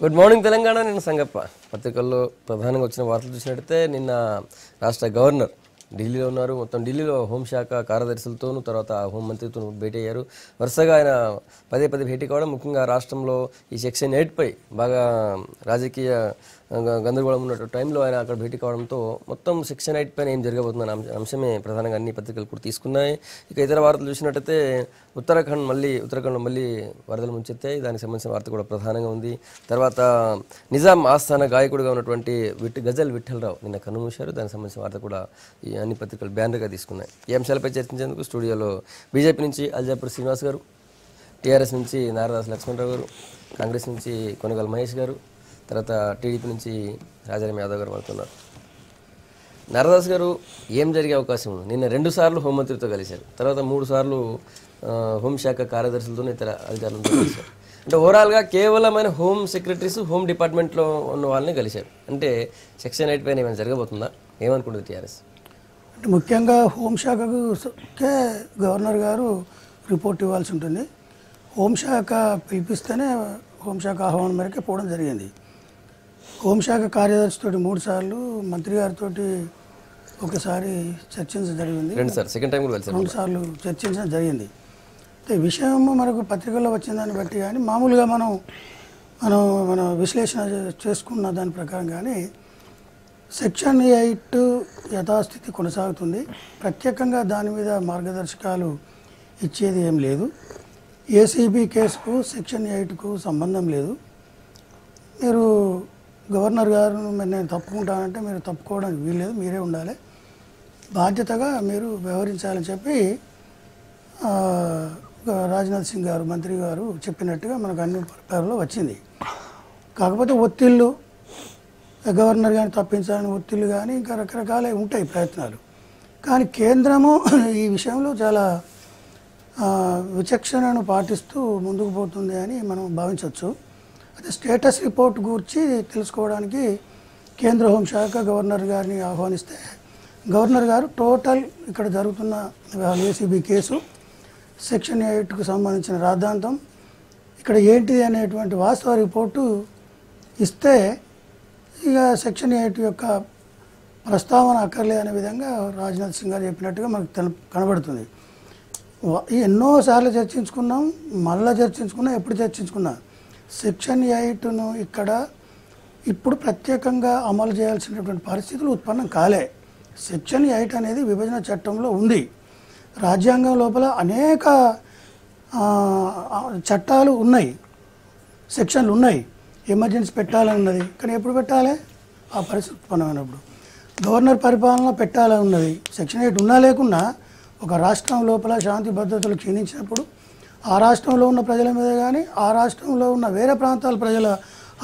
Good morning Telangana. నేను సంగప్ప. పత్రికల్లో ప్రధానంగా వచ్చిన వార్తలు చూసినట్టయితే నిన్న రాష్ట్ర గవర్నర్ ఢిల్లీలో ఉన్నారు. మొత్తం ఢిల్లీలో హోంశాఖ కార్యదర్శులతోనూ తర్వాత హోంమంత్రితో భేటీ అయ్యారు. వరుసగా ఆయన పదే భేటీ కావడం, ముఖ్యంగా రాష్ట్రంలో ఈ సెక్షన్ 8పై బాగా రాజకీయ గందరగోళం ఉన్న టైంలో ఆయన అక్కడ భేటీ కావడంతో మొత్తం సెక్షన్ 8 పైన ఏం జరగబోతుందన్న అంశమే ప్రధానంగా అన్ని పత్రికలు కూడా తీసుకున్నాయి. ఇక ఇతర వార్తలు చూసినట్టయితే ఉత్తరాఖండ్లో మళ్ళీ వరదలు ముంచెత్తాయి. దానికి సంబంధించిన వార్త కూడా ప్రధానంగా ఉంది. తర్వాత నిజాం ఆస్థాన గాయకుడిగా ఉన్నటువంటి గజల్ విఠలరావు నిన్న కన్నుమూశారు. దానికి సంబంధించిన వార్త కూడా ఈ అన్ని పత్రికలు బ్యానర్గా తీసుకున్నాయి. ఈ అంశాలపై చర్చించేందుకు స్టూడియోలో బీజేపీ నుంచి అల్జాపూర్ శ్రీనివాస్ గారు, టీఆర్ఎస్ నుంచి నారదాస్ లక్ష్మణరావు గారు, కాంగ్రెస్ నుంచి కొనగల్ మహేష్ గారు, తర్వాత టీడీపీ నుంచి రాజారాం యాదవ్ గారు మాట్లాడుతున్నారు. నారదాస్ గారు, ఏం జరిగే అవకాశం ఉంది? నిన్న 2 సార్లు హోంమంత్రితో కలిశారు, తర్వాత 3 సార్లు హోంశాఖ కార్యదర్శులతో ఇతర అధికారులతో కలిశారు. అంటే ఓవరాల్గా కేవలమైన హోమ్ సెక్రటరీస్, హోమ్ డిపార్ట్మెంట్లో ఉన్న వాళ్ళని కలిశారు. అంటే సెక్షన్ 8 పైన ఏమైనా జరగబోతుందా? ఏమనుకుంటుంది టీఆర్ఎస్? అంటే ముఖ్యంగా హోంశాఖకే గవర్నర్ గారు రిపోర్ట్ ఇవ్వాల్సి ఉంటుంది. హోంశాఖ పిలిపిస్తేనే హోంశాఖ ఆహ్వానం మేరకే పోవడం జరిగింది. హోంశాఖ కార్యదర్శితో 3 సార్లు, మంత్రి గారితో ఒకసారి చర్చించడం జరిగింది. 2 సార్లు చర్చించడం జరిగింది. ఈ విషయం మనకు పత్రికల్లో వచ్చిన దాన్ని బట్టి కానీ, మామూలుగా మన విశ్లేషణ చేసుకున్న దాని ప్రకారం కానీ సెక్షన్ 8 యథాస్థితి కొనసాగుతుంది. ప్రత్యేకంగా దాని మీద మార్గదర్శకాలు ఇచ్చేది ఏం లేదు. ఏసీబీ కేసుకు సెక్షన్ 8కు సంబంధం లేదు. మీరు గవర్నర్ గారు నేను తప్పుకుంటానంటే మీరు తప్పుకోవడానికి వీల్లేదు, మీరే ఉండాలి, బాధ్యతగా మీరు వ్యవహరించాలని చెప్పి రాజ్నాథ్ సింగ్ గారు, మంత్రి గారు చెప్పినట్టుగా మనకు అన్ని పేపర్లో వచ్చింది. కాకపోతే ఒత్తిళ్ళు, గవర్నర్ గారిని తప్పించాలని ఒత్తిళ్ళు కానీ ఇంకా రకరకాల ఉంటాయి ప్రయత్నాలు. కానీ కేంద్రము ఈ విషయంలో చాలా విచక్షణను పాటిస్తూ ముందుకు పోతుంది అని మనం భావించవచ్చు. అయితే స్టేటస్ రిపోర్ట్ గురించి తెలుసుకోవడానికి కేంద్ర హోంశాఖ గవర్నర్ గారిని ఆహ్వానిస్తే గవర్నర్ గారు టోటల్ ఇక్కడ జరుగుతున్న ఏసీబీ కేసు, సెక్షన్ 8కు సంబంధించిన రాద్ధాంతం, ఇక్కడ ఏంటిది అనేటువంటి వాస్తవ రిపోర్టు ఇస్తే ఇక సెక్షన్ 8 యొక్క ప్రస్తావన అక్కర్లే అనే విధంగా రాజ్నాథ్ సింగ్ గారు చెప్పినట్టుగా మనకు కనబడుతుంది. ఎన్నోసార్లు చర్చించుకున్నాం, మళ్ళీ చర్చించుకున్నాం. ఎప్పుడు చర్చించుకున్నా సెక్షన్ 8ను ఇక్కడ ఇప్పుడు ప్రత్యేకంగా అమలు చేయాల్సినటువంటి పరిస్థితులు ఉత్పన్నం కాలే. సెక్షన్ 8 అనేది విభజన చట్టంలో ఉంది. రాజ్యాంగం లోపల అనేక చట్టాలు ఉన్నాయి, సెక్షన్లు ఉన్నాయి. ఎమర్జెన్సీ పెట్టాలని ఉన్నది, కానీ ఎప్పుడు పెట్టాలి? ఆ పరిస్థితి ఉత్పన్నమైనప్పుడు. గవర్నర్ పరిపాలన పెట్టాలని ఉన్నది. సెక్షన్ 8 ఉన్నా లేకున్నా ఒక రాష్ట్రం లోపల శాంతి భద్రతలు క్షీణించినప్పుడు ఆ రాష్ట్రంలో ఉన్న ప్రజల మీద కానీ, ఆ రాష్ట్రంలో ఉన్న వేరే ప్రాంతాల ప్రజల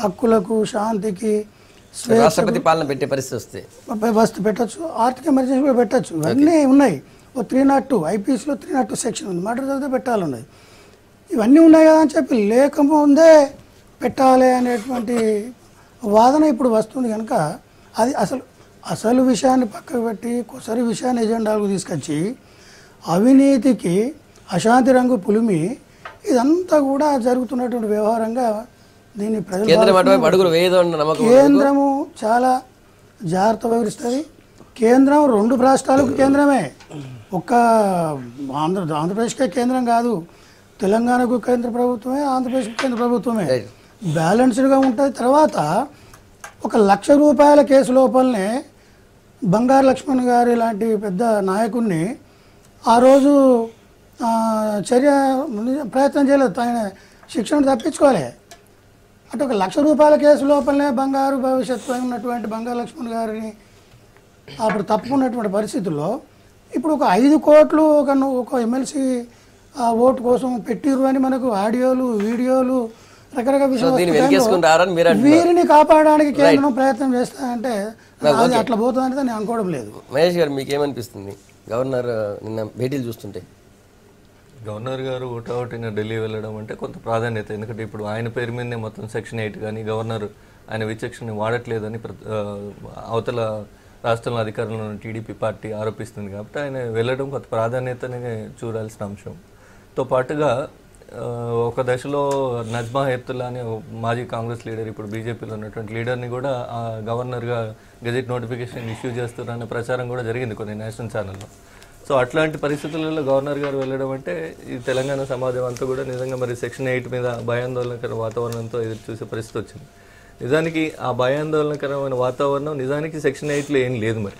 హక్కులకు, శాంతికి, రాష్ట్రపతి పాలన పెట్టే పరిస్థితి వస్తే పెట్టచ్చు. ఆర్థిక ఎమర్జెన్సీ కూడా పెట్టచ్చు. ఇవన్నీ ఉన్నాయి. 302 ఐపీసీలో 302 సెక్షన్ ఉంది. మర్డర్ చదివితే పెట్టాలన్నది. ఇవన్నీ ఉన్నాయి కదా అని చెప్పి లేకముందే పెట్టాలి అనేటువంటి వాదన ఇప్పుడు వస్తుంది. కనుక అది అసలు విషయాన్ని పక్కకు పెట్టి కొసరి విషయాన్ని ఎజెండాలకు తీసుకొచ్చి అవినీతికి అశాంతి రంగు పులిమి ఇదంతా కూడా జరుగుతున్నటువంటి వ్యవహారంగా దీన్ని కేంద్రము చాలా జాగ్రత్త వివరిస్తుంది. కేంద్రం 2 రాష్ట్రాలకు కేంద్రమే, ఒక్క ఆంధ్రప్రదేశ్కే కేంద్రం కాదు. తెలంగాణకు కేంద్ర ప్రభుత్వమే, ఆంధ్రప్రదేశ్కి కేంద్ర ప్రభుత్వమే. బ్యాలెన్స్డ్గా ఉంటుంది. తర్వాత 1,00,000 రూపాయల కేసు లోపలనే బంగారు లక్ష్మణ్ గారి లాంటి పెద్ద నాయకుడిని ఆ రోజు ప్రయత్నం చేయలేదు, ఆయన శిక్షను తప్పించుకోలే. అంటే 1,00,000 రూపాయల కేసు లోపలనే బంగారు భవిష్యత్తు ఉన్నటువంటి బంగారు లక్ష్మణ్ గారిని అప్పుడు తప్పుకున్నటువంటి పరిస్థితుల్లో ఇప్పుడు ఒక 5 కోట్లు ఒక ఎమ్మెల్సీ ఓటు కోసం పెట్టిరు అని మనకు ఆడియోలు, వీడియోలు, రకరకాల విషయాలు. వీరిని కాపాడడానికి కేంద్రం ప్రయత్నం చేస్తానంటే అది అట్లా పోతుందంటే నేను అనుకోవడం లేదు. మహేష్ గారు, మీకేమనిపిస్తుంది గవర్నర్ నిన్న భేటీలు చూస్తుంటే? గవర్నర్ గారు ఓటావటిన ఢిల్లీ వెళ్ళడం అంటే కొంత ప్రాధాన్యత. ఎందుకంటే ఇప్పుడు ఆయన పేరు మీదనే మొత్తం సెక్షన్ 8 కానీ గవర్నర్ ఆయన విచక్షణ వాడట్లేదని అవతల రాష్ట్రంలో అధికారంలో ఉన్న టీడీపీ పార్టీ ఆరోపిస్తుంది. కాబట్టి ఆయన వెళ్ళడం కొంత ప్రాధాన్యతనే చూడాల్సిన అంశంతో పాటుగా ఒక దశలో నజ్మా హెప్తుల్లా అనే మాజీ కాంగ్రెస్ లీడర్, ఇప్పుడు బీజేపీలో ఉన్నటువంటి లీడర్ని కూడా గవర్నర్గా గెజెట్ నోటిఫికేషన్ ఇష్యూ చేస్తున్నారనే ప్రచారం కూడా జరిగింది కొన్ని నేషనల్ ఛానల్లో. సో అట్లాంటి పరిస్థితులలో గవర్నర్ గారు వెళ్ళడం అంటే ఈ తెలంగాణ సమాజం అంతా కూడా నిజంగా మరి సెక్షన్ 8 మీద భయాందోళనకర వాతావరణంతో ఎదురు చూసే పరిస్థితి వచ్చింది. నిజానికి ఆ భయాందోళనకరమైన వాతావరణం నిజానికి సెక్షన్ 8లో ఏం లేదు. మరి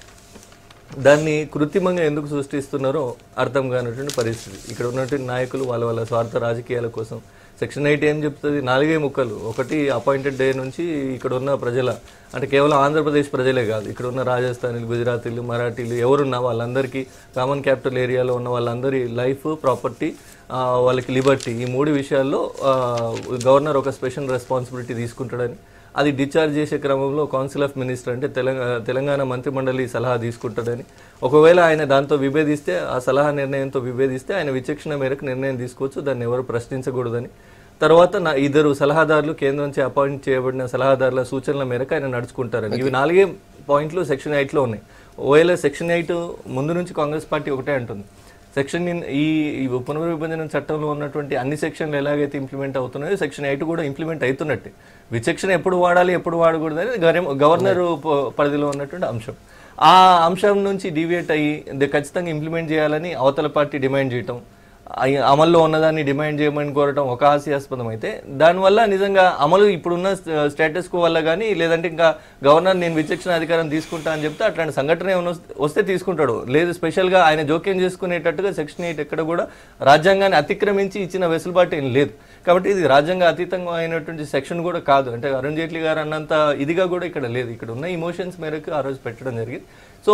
దాన్ని కృత్రిమంగా ఎందుకు సృష్టిస్తున్నారో అర్థం కానటువంటి పరిస్థితి. ఇక్కడ ఉన్నటువంటి నాయకులు వాళ్ళ వాళ్ళ స్వార్థ రాజకీయాల కోసం సెక్షన్ 8 ఏం చెప్తుంది, 4 ముక్కలు. ఒకటి, అపాయింటెడ్ డే నుంచి ఇక్కడ ఉన్న ప్రజల, అంటే కేవలం ఆంధ్రప్రదేశ్ ప్రజలే కాదు, ఇక్కడ ఉన్న రాజస్థానీలు, గుజరాతీలు, మరాఠీలు ఎవరున్నా వాళ్ళందరికీ, కామన్ క్యాపిటల్ ఏరియాలో ఉన్న వాళ్ళందరి లైఫ్, ప్రాపర్టీ, వాళ్ళకి లిబర్టీ, ఈ 3 విషయాల్లో గవర్నర్ ఒక స్పెషల్ రెస్పాన్సిబిలిటీ తీసుకుంటాడని, అది డిశ్చార్జ్ చేసే క్రమంలో కౌన్సిల్ ఆఫ్ మినిస్టర్ అంటే తెలంగాణ మంత్రిమండలి సలహా తీసుకుంటాడని, ఒకవేళ ఆయన దాంతో విభేదిస్తే, ఆ సలహా నిర్ణయంతో విభేదిస్తే ఆయన విచక్షణ మేరకు నిర్ణయం తీసుకోవచ్చు, దాన్ని ఎవరు ప్రశ్నించకూడదని, తర్వాత ఇద్దరు సలహాదారులు కేంద్రం నుంచి అపాయింట్ చేయబడిన సలహాదారుల సూచనల మేరకు ఆయన నడుచుకుంటారని. ఇవి 4 పాయింట్లు సెక్షన్ 8లో ఉన్నాయి. ఒకవేళ సెక్షన్ 8 ముందు నుంచి కాంగ్రెస్ పార్టీ ఒకటే అంటుంది, సెక్షన్ ఈ పునర్విభజన చట్టంలో ఉన్నటువంటి అన్ని సెక్షన్లు ఎలాగైతే ఇంప్లిమెంట్ అవుతున్నాయో సెక్షన్ 8 కూడా ఇంప్లిమెంట్ అవుతున్నట్టే. విచక్షణ ఎప్పుడు వాడాలి, ఎప్పుడు వాడకూడదు అనేది గవర్నర్ పరిధిలో ఉన్నటువంటి అంశం. ఆ అంశం నుంచి డివియేట్ అయ్యి ఖచ్చితంగా ఇంప్లిమెంట్ చేయాలని అవతల పార్టీ డిమాండ్ చేయటం, అమల్లో ఉన్నదాన్ని డిమాండ్ చేయమని కోరటం ఒక హాస్యాస్పదం అయితే, దానివల్ల నిజంగా అమలు ఇప్పుడున్న స్టేటస్ కో వల్ల కానీ, లేదంటే ఇంకా గవర్నర్ నేను విచక్షణ అధికారం తీసుకుంటా అని చెప్తే అట్లాంటి సంఘటన వస్తే తీసుకుంటాడు. లేదు స్పెషల్గా ఆయన జోక్యం చేసుకునేటట్టుగా సెక్షన్ 8 ఎక్కడ కూడా రాజ్యాంగాన్ని అతిక్రమించి ఇచ్చిన వెసులుబాటు ఏం లేదు. కాబట్టి ఇది రాజ్యాంగ అతీతంగా అయినటువంటి సెక్షన్ కూడా కాదు. అంటే అరుణ్ జైట్లీ గారు అన్నంత ఇదిగా కూడా ఇక్కడ లేదు. ఇక్కడ ఉన్న ఇమోషన్స్ మేరకు ఆ రోజు పెట్టడం జరిగింది. సో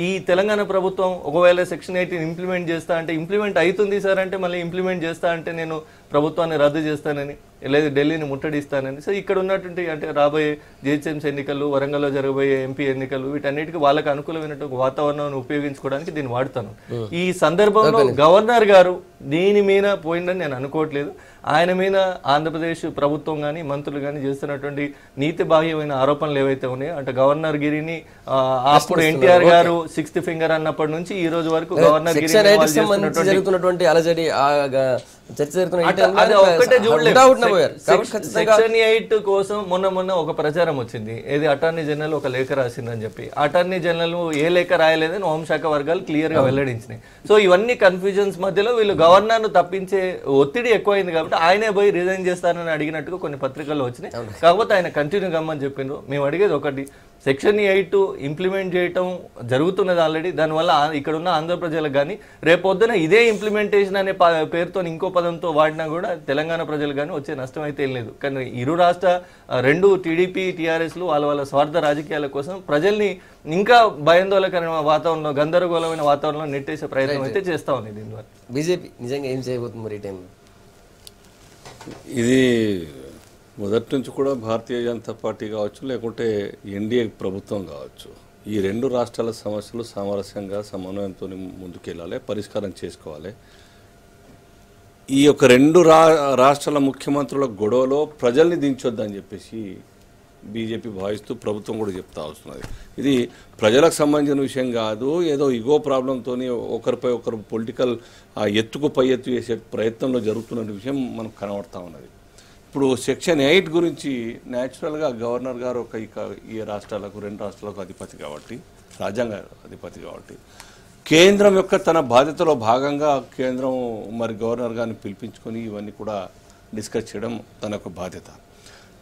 ఈ తెలంగాణ ప్రభుత్వం ఒకవేళ సెక్షన్ 8 ఇంప్లిమెంట్ చేస్తా అంటే, ఇంప్లిమెంట్ అవుతుంది సార్ అంటే మళ్ళీ ఇంప్లిమెంట్ చేస్తా అంటే నేను ప్రభుత్వాన్ని రద్దు చేస్తానని, లేదా ఢిల్లీని ముట్టడిస్తానని. సో ఇక్కడ ఉన్నటువంటి అంటే రాబోయే జిహెచ్ఎంసీ ఎన్నికలు, వరంగల్లో జరగబోయే ఎంపీ ఎన్నికలు, వీటన్నిటికీ వాళ్ళకి అనుకూలమైనటువంటి వాతావరణాన్ని ఉపయోగించుకోవడానికి దీన్ని వాడుతాను. ఈ సందర్భంలో గవర్నర్ గారు దీని మీద పోయిందని నేను అనుకోవట్లేదు. ఆయన మీద ఆంధ్రప్రదేశ్ ప్రభుత్వం కానీ మంత్రులు కానీ చేస్తున్నటువంటి నీతి బాహ్యమైన ఆరోపణలు ఏవైతే ఉన్నాయో, అంటే గవర్నర్ గిరిని అప్పుడు ఎన్టీఆర్ గారు 6th ఫింగర్ అన్నప్పటి నుంచి ఈ రోజు వరకు గవర్నర్ గిరి జరుగుతున్నటువంటి అలజడి సెక్షన్ 8 కోసం మొన్న ఒక ప్రచారం వచ్చింది. ఏది అటార్నీ జనరల్ ఒక లేఖ రాసిందని చెప్పి, అటార్నీ జనరల్ ఏ లేఖ రాయలేదని హోంశాఖ వర్గాలు క్లియర్ గా వెల్లడించినాయి. సో ఇవన్నీ కన్ఫ్యూజన్స్ మధ్యలో వీళ్ళు గవర్నర్ ను తప్పించే ఒత్తిడి ఎక్కువైంది కాబట్టి ఆయనే పోయి రిజైన్ చేస్తానని అడిగినట్టుగా కొన్ని పత్రికల్లో వచ్చినాయి. కాకపోతే ఆయన కంటిన్యూ కమ్మని చెప్పిండ్రు. మేము అడిగేది ఒకటి, సెక్షన్ 8 ఇంప్లిమెంట్ చేయటం జరుగుతున్నది ఆల్రెడీ. దానివల్ల ఇక్కడ ఉన్న ఆంధ్ర ప్రజలకు కానీ రేపొద్దున ఇదే ఇంప్లిమెంటేషన్ అనే పేరుతో ఇంకో పదంతో వాడినా కూడా తెలంగాణ ప్రజలు కానీ వచ్చే నష్టం అయితే ఏం లేదు. కానీ ఇరు రాష్ట్ర 2 టీడీపీ టీఆర్ఎస్లు వాళ్ళ వాళ్ళ స్వార్థ రాజకీయాల కోసం ప్రజల్ని ఇంకా భయాందోళనకరమైన వాతావరణంలో, గందరగోళమైన వాతావరణంలో నెట్టేసే ప్రయత్నం అయితే చేస్తా ఉంది. దీని ద్వారా బీజేపీ నిజంగా ఏం చేయబోతుంది మరి ఈ టైంలో? ఇది మొదటి నుంచి కూడా భారతీయ జనతా పార్టీ కావచ్చు, లేకుంటే ఎన్డీఏ ప్రభుత్వం కావచ్చు, ఈ 2 రాష్ట్రాల సమస్యలు సామరస్యంగా సమన్వయంతో ముందుకెళ్ళాలి, పరిష్కారం చేసుకోవాలి. ఈ యొక్క 2 రాష్ట్రాల ముఖ్యమంత్రుల గొడవలో ప్రజల్ని దించొద్దని చెప్పేసి బీజేపీ భావిస్తూ ప్రభుత్వం కూడా చెప్తా వస్తున్నది. ఇది ప్రజలకు సంబంధించిన విషయం కాదు, ఏదో ఇగో ప్రాబ్లంతో ఒకరిపై ఒకరు పొలిటికల్ ఎత్తుకు పై ఎత్తు చేసే ప్రయత్నంలో జరుగుతున్న విషయం మనకు కనబడతా ఉన్నది. ఇప్పుడు సెక్షన్ 8 గురించి న్యాచురల్గా గవర్నర్ గారు ఈ రాష్ట్రాలకు 2 రాష్ట్రాలకు అధిపతి కాబట్టి, రాజ్యాంగ అధిపతి కాబట్టి, కేంద్రం యొక్క తన బాధ్యతలో భాగంగా కేంద్రం మరి గవర్నర్ గారిని పిలిపించుకొని ఇవన్నీ కూడా డిస్కస్ చేయడం తన యొక్క బాధ్యత.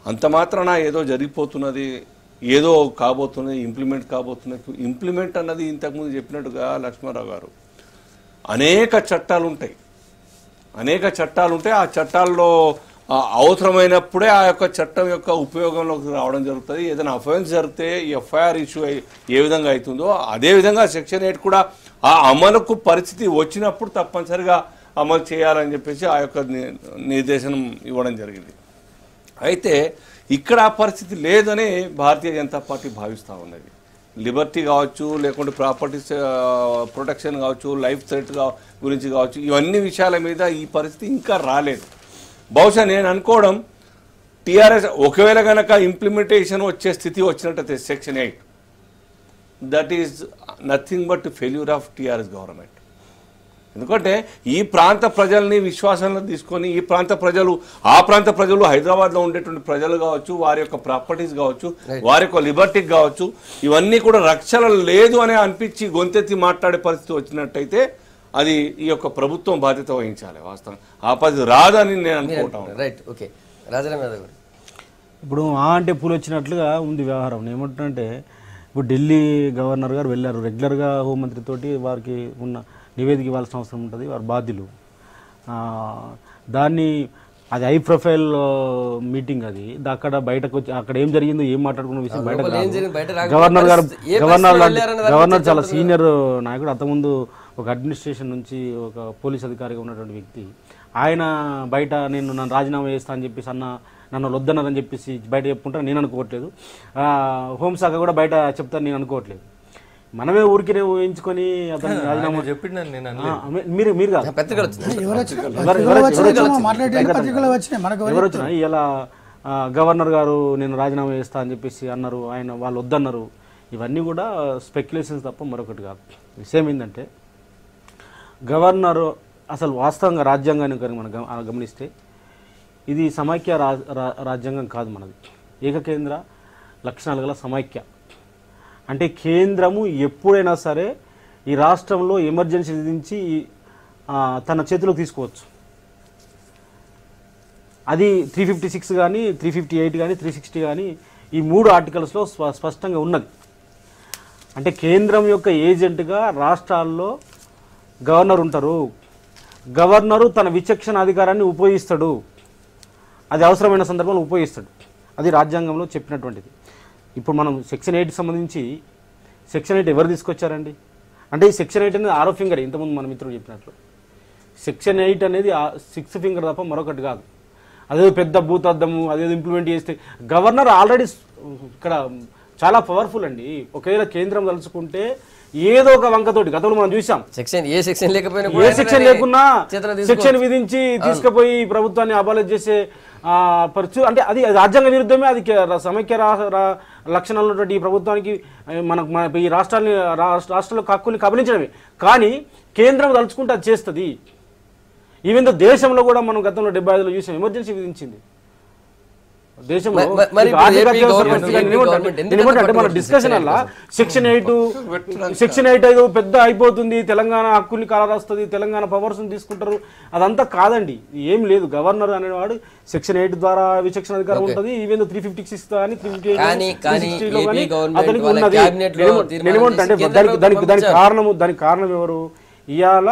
అంత మాత్రాన ఏదో జరిగిపోతున్నది, ఏదో కాబోతున్నది, ఇంప్లిమెంట్ కాబోతున్నది. ఇంప్లిమెంట్ అన్నది ఇంతకుముందు చెప్పినట్టుగా లక్ష్మారావు గారు అనేక చట్టాలు ఉంటాయి. ఆ చట్టాల్లో అవసరమైనప్పుడే ఆ యొక్క చట్టం యొక్క ఉపయోగంలోకి రావడం జరుగుతుంది. ఏదైనా అఫెన్స్ జరిగితే ఎఫ్ఐఆర్ ఇష్యూ ఏ విధంగా అవుతుందో అదేవిధంగా సెక్షన్ 8 కూడా ఆ అమలుకు పరిస్థితి వచ్చినప్పుడు తప్పనిసరిగా అమలు చేయాలని చెప్పేసి ఆ యొక్క నిర్దేశనం ఇవ్వడం జరిగింది. అయితే ఇక్కడ ఆ పరిస్థితి లేదని భారతీయ జనతా పార్టీ భావిస్తూ ఉన్నది. లిబర్టీ కావచ్చు, లేకుంటే ప్రాపర్టీస్ ప్రొటెక్షన్ కావచ్చు, లైఫ్ థ్రెట్ గురించి కావచ్చు, ఇవన్నీ విషయాల మీద ఈ పరిస్థితి ఇంకా రాలేదు. బహుశా నేను అనుకోవడం టీఆర్ఎస్ ఒకవేళ కనుక ఇంప్లిమెంటేషన్ వచ్చే స్థితి వచ్చినట్టయితే section 8 that is nothing but failure of TRS government. ఎందుకంటే ఈ ప్రాంత ప్రజల్ని విశ్వాసంలో తీసుకొని ఈ ప్రాంత ప్రజలు ఆ ప్రాంత ప్రజలు హైదరాబాద్లో ఉండేటువంటి ప్రజలు కావచ్చు, వారి యొక్క ప్రాపర్టీస్ కావచ్చు, వారి యొక్క లిబర్టీకి కావచ్చు, ఇవన్నీ కూడా రక్షణ లేదు అని అనిపించి గొంతెత్తి మాట్లాడే పరిస్థితి వచ్చినట్టయితే అది ఈ యొక్క ప్రభుత్వం బాధ్యత వహించాలి. వాస్తవం ఆ పరిస్థితి రాదని నేను అనుకుంటాను. Right, okay. రాజారాం యాదవ్ గారు, ఇప్పుడు అంటే పూలు వచ్చినట్లుగా ఉంది వ్యవహారం. ఏమంటుంటే ఇప్పుడు ఢిల్లీ గవర్నర్ గారు వెళ్ళారు, రెగ్యులర్గా హోంమంత్రితోటి వారికి ఉన్న నివేదిక ఇవ్వాల్సిన అవసరం ఉంటుంది, వారు బాధ్యులు. దాన్ని అది హై ప్రొఫైల్ మీటింగ్, అది అక్కడ బయటకు వచ్చి అక్కడ ఏం జరిగిందో ఏం మాట్లాడుకున్న విషయం బయటకు గవర్నర్ గారు గవర్నర్ చాలా సీనియర్ నాయకుడు. అంతకుముందు ఒక అడ్మినిస్ట్రేషన్ నుంచి ఒక పోలీస్ అధికారిగా ఉన్నటువంటి వ్యక్తి. ఆయన బయట నన్ను రాజీనామా చేస్తా అని చెప్పేసి నన్ను వద్దన్నారని చెప్పేసి బయట చెప్పుకుంటాను నేను అనుకోవట్లేదు. హోంశాఖ కూడా బయట చెప్తాను నేను అనుకోవట్లేదు. మనమే ఊరికి ఊహించుకొని అతను రాజీనామా మీరు కాదు ఎవరు వచ్చినా ఇలా గవర్నర్ గారు నేను రాజీనామా చేస్తా అని చెప్పేసి అన్నారు, వాళ్ళు వద్దన్నారు. ఇవన్నీ కూడా స్పెక్యులేషన్స్ తప్ప మరొకటి కాదు. విషయం ఏంటంటే గవర్నరు అసలు వాస్తవంగా రాజ్యాంగాన్ని కనుక మనం గమనిస్తే ఇది సమైక్య రాజ్యాంగం కాదు మనది, ఏకకేంద్ర లక్షణాలు గల సమైక్య. అంటే కేంద్రము ఎప్పుడైనా సరే ఈ రాష్ట్రంలో ఎమర్జెన్సీ విధించి తన చేతిలోకి తీసుకోవచ్చు. అది 356 కానీ 358 కానీ 360 కానీ ఈ 3 ఆర్టికల్స్లో స్పష్టంగా ఉన్నది. అంటే కేంద్రం యొక్క ఏజెంట్గా రాష్ట్రాల్లో గవర్నర్ ఉంటారు. గవర్నరు తన విచక్షణ అధికారాన్ని ఉపయోగిస్తాడు, అది అవసరమైన సందర్భంలో ఉపయోగిస్తాడు. అది రాజ్యాంగంలో చెప్పినటువంటిది. ఇప్పుడు మనం సెక్షన్ 8 సంబంధించి సెక్షన్ 8 ఎవరు తీసుకొచ్చారండి అంటే ఈ సెక్షన్ 8 అనేది 6వ ఫింగర్. ఇంతకుముందు మన మిత్రుడు చెప్పినట్లు సెక్షన్ 8 అనేది 6th ఫింగర్ తప్ప మరొకటి కాదు. అదేదో పెద్ద భూతద్దము అదేదో ఇంప్లిమెంట్ చేస్తే గవర్నర్ ఆల్రెడీ ఇక్కడ చాలా పవర్ఫుల్ అండి. ఒకవేళ కేంద్రం తలుచుకుంటే ఏదో ఒక వంకతోటి గతంలో మనం చూసాం, ఏ సెక్షన్ లేకున్నా సెక్షన్ విధించి తీసుకుపోయి ప్రభుత్వాన్ని అబాలిష్ చేసే పరిస్థితి. అంటే అది రాజ్యాంగ విరుద్ధమే. అది సమైక్య లక్షణాలు ఉన్నటువంటి ఈ ప్రభుత్వానికి మన ఈ రాష్ట్రాల్లో హక్కుల్ని కబలించడమే. కానీ కేంద్రం తలుచుకుంటే అది చేస్తుంది. ఈవెన్ దేశంలో కూడా మనం గతంలో 75లో చూసాం, ఎమర్జెన్సీ విధించింది దేశంలో. మన డిస్కషన్ వల్ల సెక్షన్ 8 ఏదో పెద్ద అయిపోతుంది, తెలంగాణ హక్కుల్ని కాలరాస్తుంది, తెలంగాణ పవర్స్ తీసుకుంటారు. అదంతా కాదండి, ఏం లేదు. గవర్నర్ అనేవాడు సెక్షన్ 8 ద్వారా విచక్షణ అధికారం ఉంటుంది. ఈవెన్ 356 కానీ 358 అతనికి ఉన్నది. దానికి కారణం ఎవరు? ఇవాళ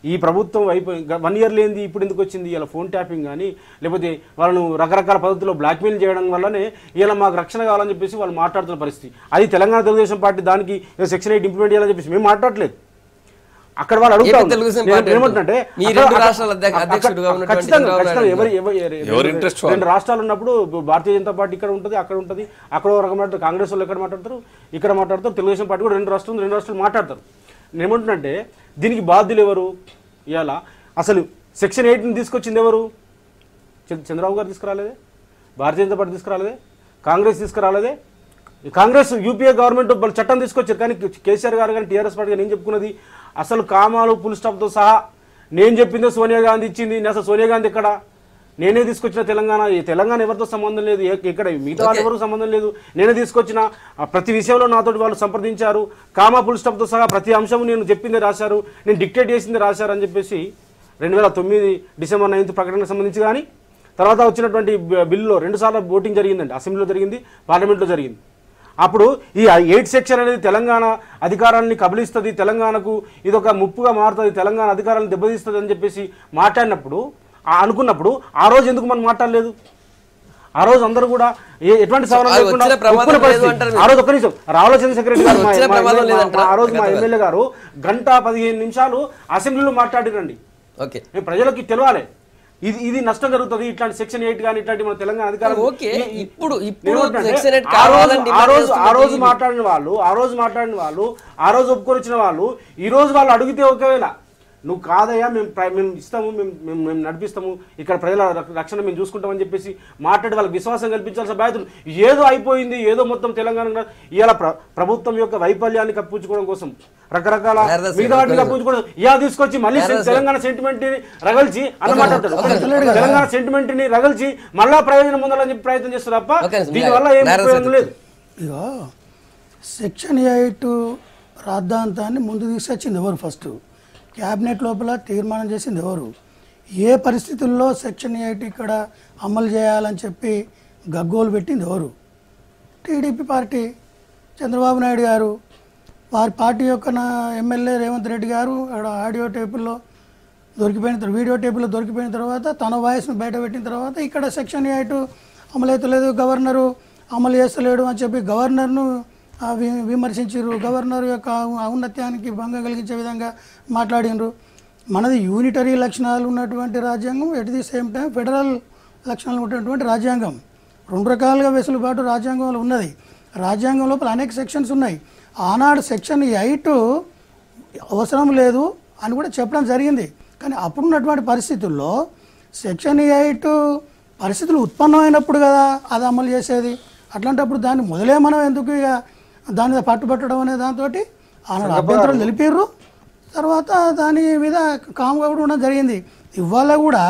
ఈ ప్రభుత్వం అయిపోయి 1 ఇయర్ లేనిది ఇప్పుడు ఎందుకు వచ్చింది? ఇలా ఫోన్ ట్యాపింగ్ కానీ లేకపోతే వాళ్ళను రకరకాల పద్ధతుల్లో బ్లాక్మెయిల్ చేయడం వల్లనే ఇలా మాకు రక్షణ కావాలని చెప్పేసి వాళ్ళు మాట్లాడుతున్న పరిస్థితి. అది తెలంగాణ తెలుగుదేశం పార్టీ దానికి సెక్షన్ 8 ఇంప్లిమెంట్ చేయాలని చెప్పేసి మేము మాట్లాడలేదు. అక్కడ వాళ్ళు అడుగుతారు ఏమంటుంటే రెండు రాష్ట్రాలు ఉన్నప్పుడు భారతీయ జనతా పార్టీ ఇక్కడ ఉంటుంది, అక్కడ ఉంటుంది. అక్కడ రకం కాంగ్రెస్ వాళ్ళు ఎక్కడ మాట్లాడతారు, ఇక్కడ మాట్లాడతారు. తెలుగుదేశం పార్టీ కూడా రెండు రాష్ట్రాలు మాట్లాడతారు. నేనేమంటున్నంటే దీనికి బాధ్యులు ఎవరు? ఇవాళ అసలు సెక్షన్ 8ని తీసుకొచ్చింది ఎవరు? చంద్రబాబు గారు తీసుకురాలేదే, భారతీయ జనతా పార్టీ తీసుకురాలేదే, కాంగ్రెస్ తీసుకురాలేదే. కాంగ్రెస్ యూపీఏ గవర్నమెంట్ చట్టం తీసుకొచ్చారు. కానీ కేసీఆర్ గారు కానీ టీఆర్ఎస్ పార్టీ నేను చెప్పుకున్నది అసలు కామాలు ఫుల్ స్టాప్తో సహా నేను చెప్పిందే సోనియా గాంధీ ఇచ్చింది. అసలు సోనియా గాంధీ ఎక్కడ? నేనే తీసుకొచ్చిన తెలంగాణ ఎవరితో సంబంధం లేదు, ఎక్కడ మిగతా వాళ్ళు ఎవరికి సంబంధం లేదు. నేనే తీసుకొచ్చిన ప్రతి విషయంలో నాతోటి వాళ్ళు సంప్రదించారు. కామా ఫుల్ స్టాప్తో సహా ప్రతి అంశం నేను చెప్పిందే రాశారు, నేను డిక్టేట్ చేసిందే రాశారు అని చెప్పేసి 2009 డిసెంబర్ 9 ప్రకటనకు సంబంధించి కానీ తర్వాత వచ్చినటువంటి బిల్లులో 2 సార్లు ఓటింగ్ జరిగిందండి. అసెంబ్లీలో జరిగింది, పార్లమెంట్లో జరిగింది. అప్పుడు ఈ 8 సెక్షన్ అనేది తెలంగాణ అధికారాన్ని కబలిస్తుంది, తెలంగాణకు ఇదొక ముప్పుగా మారుతుంది, తెలంగాణ అధికారాలను దెబ్బతీస్తుంది అని చెప్పేసి మాట్లాడినప్పుడు అనుకున్నప్పుడు ఆ రోజు ఎందుకు మనం మాట్లాడలేదు? ఆ రోజు అందరూ కూడా ఎటువంటి సవరణ లేకుండా ఆ రోజు ఒక్క నిమిషం రావుల చంద్రశేఖర్ రెడ్డి గారు ఆ రోజు మా ఎమ్మెల్యే గారు 1:15 నిమిషాలు అసెంబ్లీలో మాట్లాడిరండి. ప్రజలకి తెలవాలి ఇది నష్టం జరుగుతుంది. ఇట్లాంటి సెక్షన్ 8 కానీ ఇట్లాంటి మన తెలంగాణ అధికారం ఆ రోజు మాట్లాడిన వాళ్ళు ఆ రోజు ఒప్పుకొని వచ్చిన వాళ్ళు ఈ రోజు వాళ్ళు అడిగితే ఒకవేళ నువ్వు కాదయ్యా మేము ఇస్తాము, మేము నడిపిస్తాము, ఇక్కడ ప్రజల రక్షణ మేము చూసుకుంటామని చెప్పేసి మాట్లాడి వాళ్ళకి విశ్వాసం కల్పించాల్సిన బాధ్యత. ఏదో అయిపోయింది, ఏదో మొత్తం తెలంగాణ ఇవాళ ప్రభుత్వం యొక్క వైఫల్యాన్ని కప్పించుకోవడం కోసం రకరకాల మిగతా వాటిని కప్పించుకోవడం ఇలా తీసుకొచ్చి మళ్ళీ తెలంగాణ సెంటిమెంట్ ని రగల్చి అని మాట్లాడతాడు. తెలంగాణ సెంటిమెంట్ ని రగల్చి మళ్ళా ప్రయోజనం పొందాలని చెప్పి ప్రయత్నం చేస్తారు తప్ప దీనివల్ల ఏం ప్రయోజనం లేదు. ఇగో సెక్షన్ 8 రాద్ధాంతాన్ని ముందు తీసుకొచ్చింది ఎవరు? ఫస్ట్ క్యాబినెట్ లోపల తీర్మానం చేసింది ఎవరు? ఏ పరిస్థితుల్లో సెక్షన్ 8 ఇక్కడ అమలు చేయాలని చెప్పి గగ్గోలు పెట్టింది ఎవరు? టీడీపీ పార్టీ, చంద్రబాబు నాయుడు గారు. వారి పార్టీ యొక్క ఎమ్మెల్యే రేవంత్ రెడ్డి గారు ఆడియో టేపుల్లో దొరికిపోయిన వీడియో టేపుల్లో దొరికిపోయిన తర్వాత తన వాయిస్ను బయట పెట్టిన తర్వాత ఇక్కడ సెక్షన్ 8 అమలు అవుతలేదు, గవర్నరు అమలు చేస్తలేడు అని చెప్పి గవర్నర్ను విమర్శించారు. గవర్నర్ యొక్క ఔన్నత్యానికి భంగం కలిగించే విధంగా మాట్లాడినరు. మనది యూనిటరీ లక్షణాలు ఉన్నటువంటి రాజ్యాంగం, at the same time federal లక్షణాలు ఉన్నటువంటి రాజ్యాంగం. రెండు రకాలుగా వెసులుబాటు రాజ్యాంగంలో ఉన్నది. రాజ్యాంగం లోపల అనేక సెక్షన్స్ ఉన్నాయి. ఆనాడు సెక్షన్ 8 అవసరం లేదు అని కూడా చెప్పడం జరిగింది. కానీ అప్పుడున్నటువంటి పరిస్థితుల్లో సెక్షన్ 8 పరిస్థితులు ఉత్పన్నమైనప్పుడు కదా అది అమలు చేసేది. అట్లాంటప్పుడు దాన్ని మొదలే మనం ఎందుకు ఇక దాని మీద పట్టుబట్టడం అనే దాంతో ఆనాడు అభ్యంతరం తెలిపారు. తర్వాత దాని మీద కామ్గా కూడా ఉండడం జరిగింది. ఇవాళ కూడా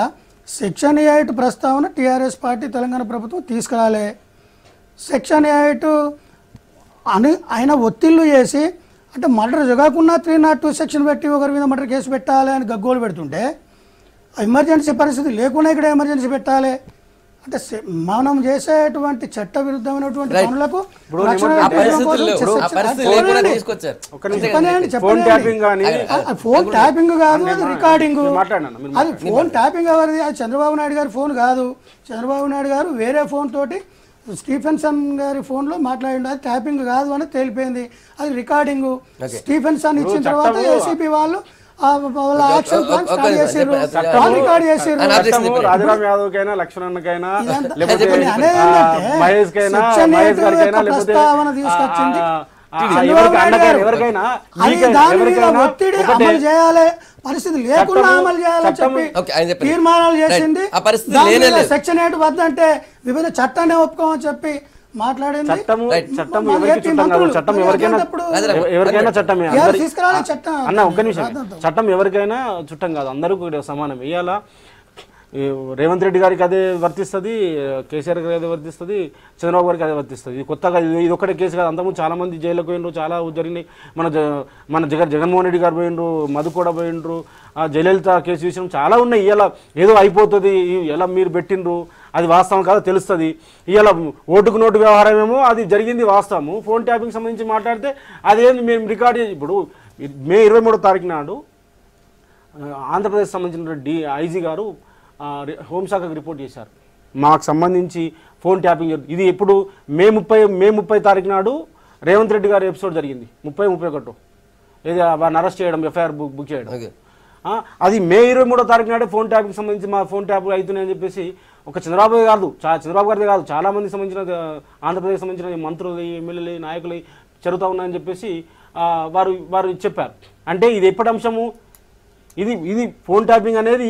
సెక్షన్ 8 ప్రస్తావన టీఆర్ఎస్ పార్టీ తెలంగాణ ప్రభుత్వం తీసుకురాలే. సెక్షన్ 8 అని ఆయన ఒత్తిళ్లు చేసి అంటే మర్డర్ జరగకుండా 302 సెక్షన్ పెట్టి ఒకరి మీద మర్డర్ కేసు పెట్టాలి అని గగ్గోలు పెడుతుంటే ఎమర్జెన్సీ పరిస్థితి లేకుండా ఇక్కడ ఎమర్జెన్సీ పెట్టాలి అంటే మనం చేసేటువంటి చట్ట విరుద్ధమైనటువంటి పనులకు ఫోన్ ట్యాపింగ్ కాదు, అది రికార్డింగ్. అది ఫోన్ ట్యాపింగ్ ఎవరిది? అది చంద్రబాబు నాయుడు గారి ఫోన్ కాదు. చంద్రబాబు నాయుడు గారు వేరే ఫోన్ తోటి స్టీఫెన్సన్ గారి ఫోన్లో మాట్లాడిండు. అది ట్యాపింగ్ కాదు అని తేలిపోయింది, అది రికార్డింగ్. స్టీఫెన్సన్ ఇచ్చిన తర్వాత ఏసీపీ వాళ్ళు రాజారాం యాదవ్ కైనా, లక్ష్మణ్ కైనా, మహేష్ కైనా, ఎవరికైనా అమలు చేయాలి, పరిస్థితి లేకుండా అమలు చేయాలని చెప్పి తీర్మానాలు చేసింది. సెక్షన్ 8 వద్దంటే వివిధ చట్టాన్ని ఒప్పుకోమని చెప్పి మాట్లాడింది. చట్టం ఎవరికి చుట్టం కాదు. చట్టం ఎవరికైనా చట్టమే అన్న. ఒక్క నిమిషం, చట్టం ఎవరికైనా చుట్టం కాదు, అందరూ సమానం. ఇవాళ రేవంత్ రెడ్డి గారికి అదే వర్తిస్తుంది, కేసీఆర్ గారికి అదే వర్తిస్తుంది, చంద్రబాబు గారికి అదే వర్తిస్తుంది. ఇది కొత్తగా ఇది ఒక్కటే కేసు కాదు. అంతకుముందు చాలా మంది జైలుకు పోయినరు, చాలా జరిగినాయి. మన జగన్మోహన్ రెడ్డి గారు పోయినరు, మధు కూడా పోయినరు, జయలలిత కేసు విషయం చాలా ఉన్నాయి. ఇలా ఏదో అయిపోతుంది, ఎలా మీరు పెట్టినరు అది వాస్తవం కాదో తెలుస్తుంది. ఇలా ఓటుకు నోటు వ్యవహారం ఏమో అది జరిగింది వాస్తవము. ఫోన్ ట్యాపింగ్ సంబంధించి మాట్లాడితే అదేంది మేము రికార్డ్ చేసి ఇప్పుడు మే 23వ తారీఖు నాడు ఆంధ్రప్రదేశ్ సంబంధించిన ఐజీ గారు హోంశాఖకు రిపోర్ట్ చేశారు. మాకు సంబంధించి ఫోన్ ట్యాపింగ్ ఇది ఎప్పుడు మే 30 తారీఖు నాడు రేవంత్ రెడ్డి గారి ఎపిసోడ్ జరిగింది. 30-31 ఏది వారిని అరెస్ట్ చేయడం, ఎఫ్ఐఆర్ బుక్ చేయడం. అది మే 23వ తారీఖు నాడే ఫోన్ ట్యాపింగ్ సంబంధించి మా ఫోన్ ట్యాప్ అవుతున్నాయని చెప్పేసి ఒక చంద్రబాబు గారిదే కాదు చాలా మంది సంబంధించిన ఆంధ్రప్రదేశ్ సంబంధించిన మంత్రులు, ఎమ్మెల్యేలు, నాయకులు జరుగుతూ ఉన్నాయని చెప్పేసి వారు చెప్పారు. అంటే ఇది ఎప్పటి అంశము? ఇది ఫోన్ ట్యాపింగ్ అనేది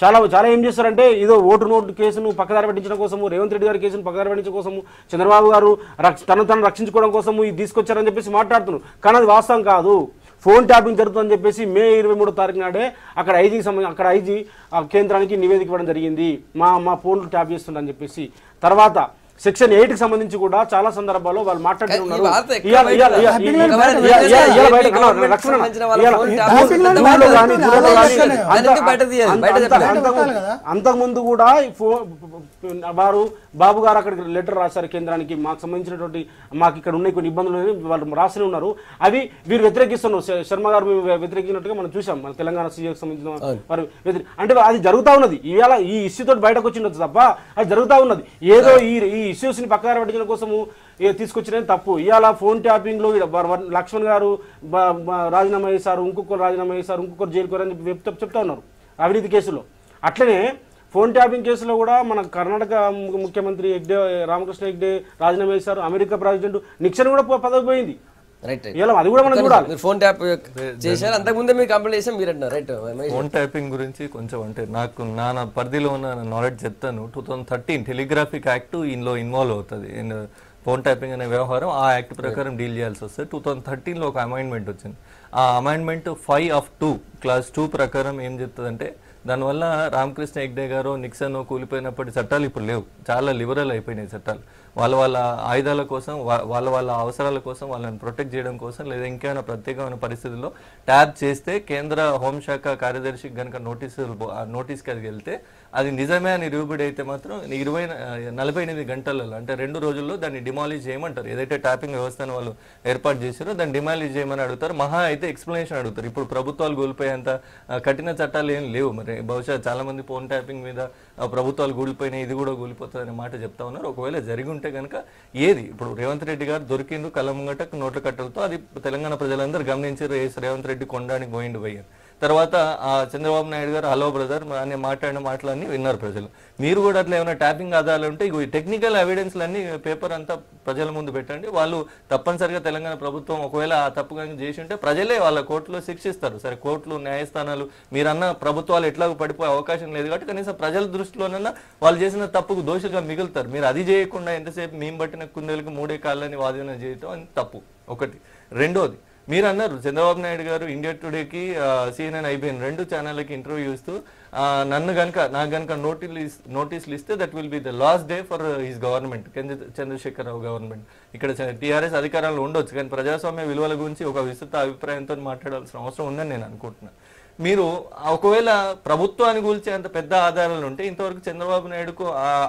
చాలా ఏం చేస్తారంటే ఏదో ఓటు నోటు కేసును పక్కదారి పట్టించడం కోసము, రేవంత్ రెడ్డి గారి కేసును పక్కదారి పట్టించడం కోసము, చంద్రబాబు గారు తను రక్షించుకోవడం కోసము ఇది తీసుకొచ్చారని చెప్పేసి మాట్లాడుతున్నారు. కానీ అది వాస్తవం కాదు. ఫోన్ ట్యాపింగ్ జరుగుతుందని చెప్పేసి మే 23వ తారీఖు నాడే అక్కడ ఐజీ కేంద్రానికి నివేదిక ఇవ్వడం జరిగింది. మా ఫోన్లు ట్యాప్ చేస్తుండని చెప్పేసి. తర్వాత సెక్షన్ 8కి సంబంధించి కూడా చాలా సందర్భాల్లో వాళ్ళు మాట్లాడుతున్నారు. అంతకుముందు కూడా వారు బాబు గారు అక్కడికి లెటర్ రాశారు కేంద్రానికి, మాకు సంబంధించినటువంటి మాకు ఇక్కడ ఉన్నాయి కొన్ని ఇబ్బందులు వాళ్ళు రాసి ఉన్నారు. అవి వీరు వ్యతిరేకిస్తున్నారు. శర్మ గారు వ్యతిరేకించినట్టుగా మనం చూసాం. మన తెలంగాణ సీఎంకి సంబంధించిన వారు అంటే అది జరుగుతూ ఉన్నది. ఇవాళ ఈ ఇష్యూతో బయటకు వచ్చిండొచ్చు తప్ప అది జరుగుతూ ఉన్నది. ఏదో ఈ ఇష్యూస్ని పక్కదారి పట్టించడం కోసము తీసుకొచ్చిన తప్పు. ఇవాళ ఫోన్ ట్యాపింగ్లో లక్ష్మణ్ గారు రాజీనామా చేశారు, ఇంకొకరు రాజీనామా చేశారు, ఇంకొకరు జైలుకోరు అని చెప్పి చెప్తా ఉన్నారు అవినీతి కేసులో. అట్లనే ఫోన్ ట్యాపింగ్ కేసులో కూడా మన కర్ణాటక ముఖ్యమంత్రి రామకృష్ణ హెగ్డే రాజీనామా చేశారు. అమెరికా ప్రెసిడెంట్ నిక్సన్ కూడా పదవి పోయింది. రైట్ ఇలా అది కూడా మనం చూడాలి. మీరు ఫోన్ ట్యాప్ చేశారు, అంతకుముందే మీరు కంప్లైంట్ చేసాం మీరు అంటున్నారు. రైట్, ఫోన్ ట్యాపింగ్ గురించి కొంచెం అంటే నాకు నా పరిధిలో ఉన్న నాలెడ్జ్ చెప్తాను. 2013 టెలిగ్రాఫిక్ యాక్ట్ ఇందులో ఇన్వాల్వ్ అవుతుంది. ఫోన్ ట్యాపింగ్ అనే వ్యవహారం ఆ యాక్ట్ ప్రకారం డీల్ చేయాల్సి వస్తుంది. 2013లో ఒక అమైండ్మెంట్ వచ్చింది. ఆ అమైండ్మెంట్ 5(2) క్లాస్ 2 ప్రకారం ఏం చెప్తుందంటే, దానివల్ల రామకృష్ణ హెగ్డే గారు నిక్సన్ కూలిపోయినప్పటి చట్టాలు ఇప్పుడు లేవు, చాలా లిబరల్ అయిపోయినాయి చట్టాలు. వాళ్ళ ఆయుధాల కోసం, వాళ్ళ అవసరాల కోసం, వాళ్ళని ప్రొటెక్ట్ చేయడం కోసం, లేదా ఇంకేమైనా ప్రత్యేకమైన పరిస్థితుల్లో ట్యాప్ చేస్తే కేంద్ర హోంశాఖ కార్యదర్శికి కనుక నోటీస్కి అది వెళ్తే అది నిజమే అని రివ్యూబడి అయితే మాత్రం 48 గంటలలో అంటే 2 రోజుల్లో దాన్ని డిమాలిష్ చేయమంటారు. ఏదైతే ట్యాపింగ్ వ్యవస్థను వాళ్ళు ఏర్పాటు చేశారో దాన్ని డిమాలిష్ చేయమని అడుగుతారు. మహా అయితే ఎక్స్ప్లెనేషన్ అడుగుతారు. ఇప్పుడు ప్రభుత్వాలు కూలిపోయేంత కఠిన చట్టాలు ఏం లేవు. మరి బహుశా చాలా మంది ఫోన్ ట్యాపింగ్ మీద ప్రభుత్వాలు కూలిపోయినాయి, ఇది కూడా కూలిపోతుంది అనే మాట చెప్తా ఉన్నారు. ఒకవేళ జరిగి ఉంటే కనుక ఏది ఇప్పుడు రేవంత్ రెడ్డి గారు దొరికిండు కళ్ళ ముంగట నోట్ల కట్టలతో, అది తెలంగాణ ప్రజలందరూ గమనించారు. రేవంత్ రెడ్డి కొండానికి పోయిండు పోయారు. తర్వాత చంద్రబాబు నాయుడు గారు హలో బ్రదర్ అని మాట్లాడిన మాటలన్నీ విన్నారు ప్రజలు. మీరు కూడా అట్లా ఏమైనా ట్యాపింగ్ ఆధారాలు ఉంటే ఇవి టెక్నికల్ ఎవిడెన్స్లన్నీ పేపర్ అంతా ప్రజల ముందు పెట్టండి. వాళ్ళు తప్పనిసరిగా తెలంగాణ ప్రభుత్వం ఒకవేళ ఆ తప్పు కనుక చేసి ఉంటే ప్రజలే వాళ్ళ కోర్టులో శిక్షిస్తారు. సరే, కోర్టులు న్యాయస్థానాలు మీరన్న ప్రభుత్వాలు ఎట్లాగో పడిపోయే అవకాశం లేదు కాబట్టి కనీసం ప్రజల దృష్టిలోనన్నా వాళ్ళు చేసిన తప్పుకు దోషులుగా మిగులుతారు. మీరు అది చేయకుండా ఎంతసేపు మేము పట్టిన కుందేలకు 3 కాళ్ళని వాదన చేయటం అని తప్పు ఒకటి. రెండోది, మీరు అన్నారు చంద్రబాబు నాయుడు గారు ఇండియా టుడేకి CNN IBN 2 ఛానళ్ళకి ఇంటర్వ్యూ ఇస్తూ నాకు గనక నోటీసులు ఇస్తే that will be the last day for his government, Chandrashekhar Rao government. ఇక్కడ TRS అధికారంలో ఉండొచ్చు, కానీ ప్రజాస్వామ్య విలువల గురించి ఒక విస్తృత అభిప్రాయంతో మాట్లాడాల్సిన అవసరం ఉందని నేను అనుకుంటున్నాను. మీరు ఒకవేళ ప్రభుత్వాన్ని కూల్చే అంత పెద్ద ఆధారాలు ఉంటే ఇంతవరకు చంద్రబాబు నాయుడుకు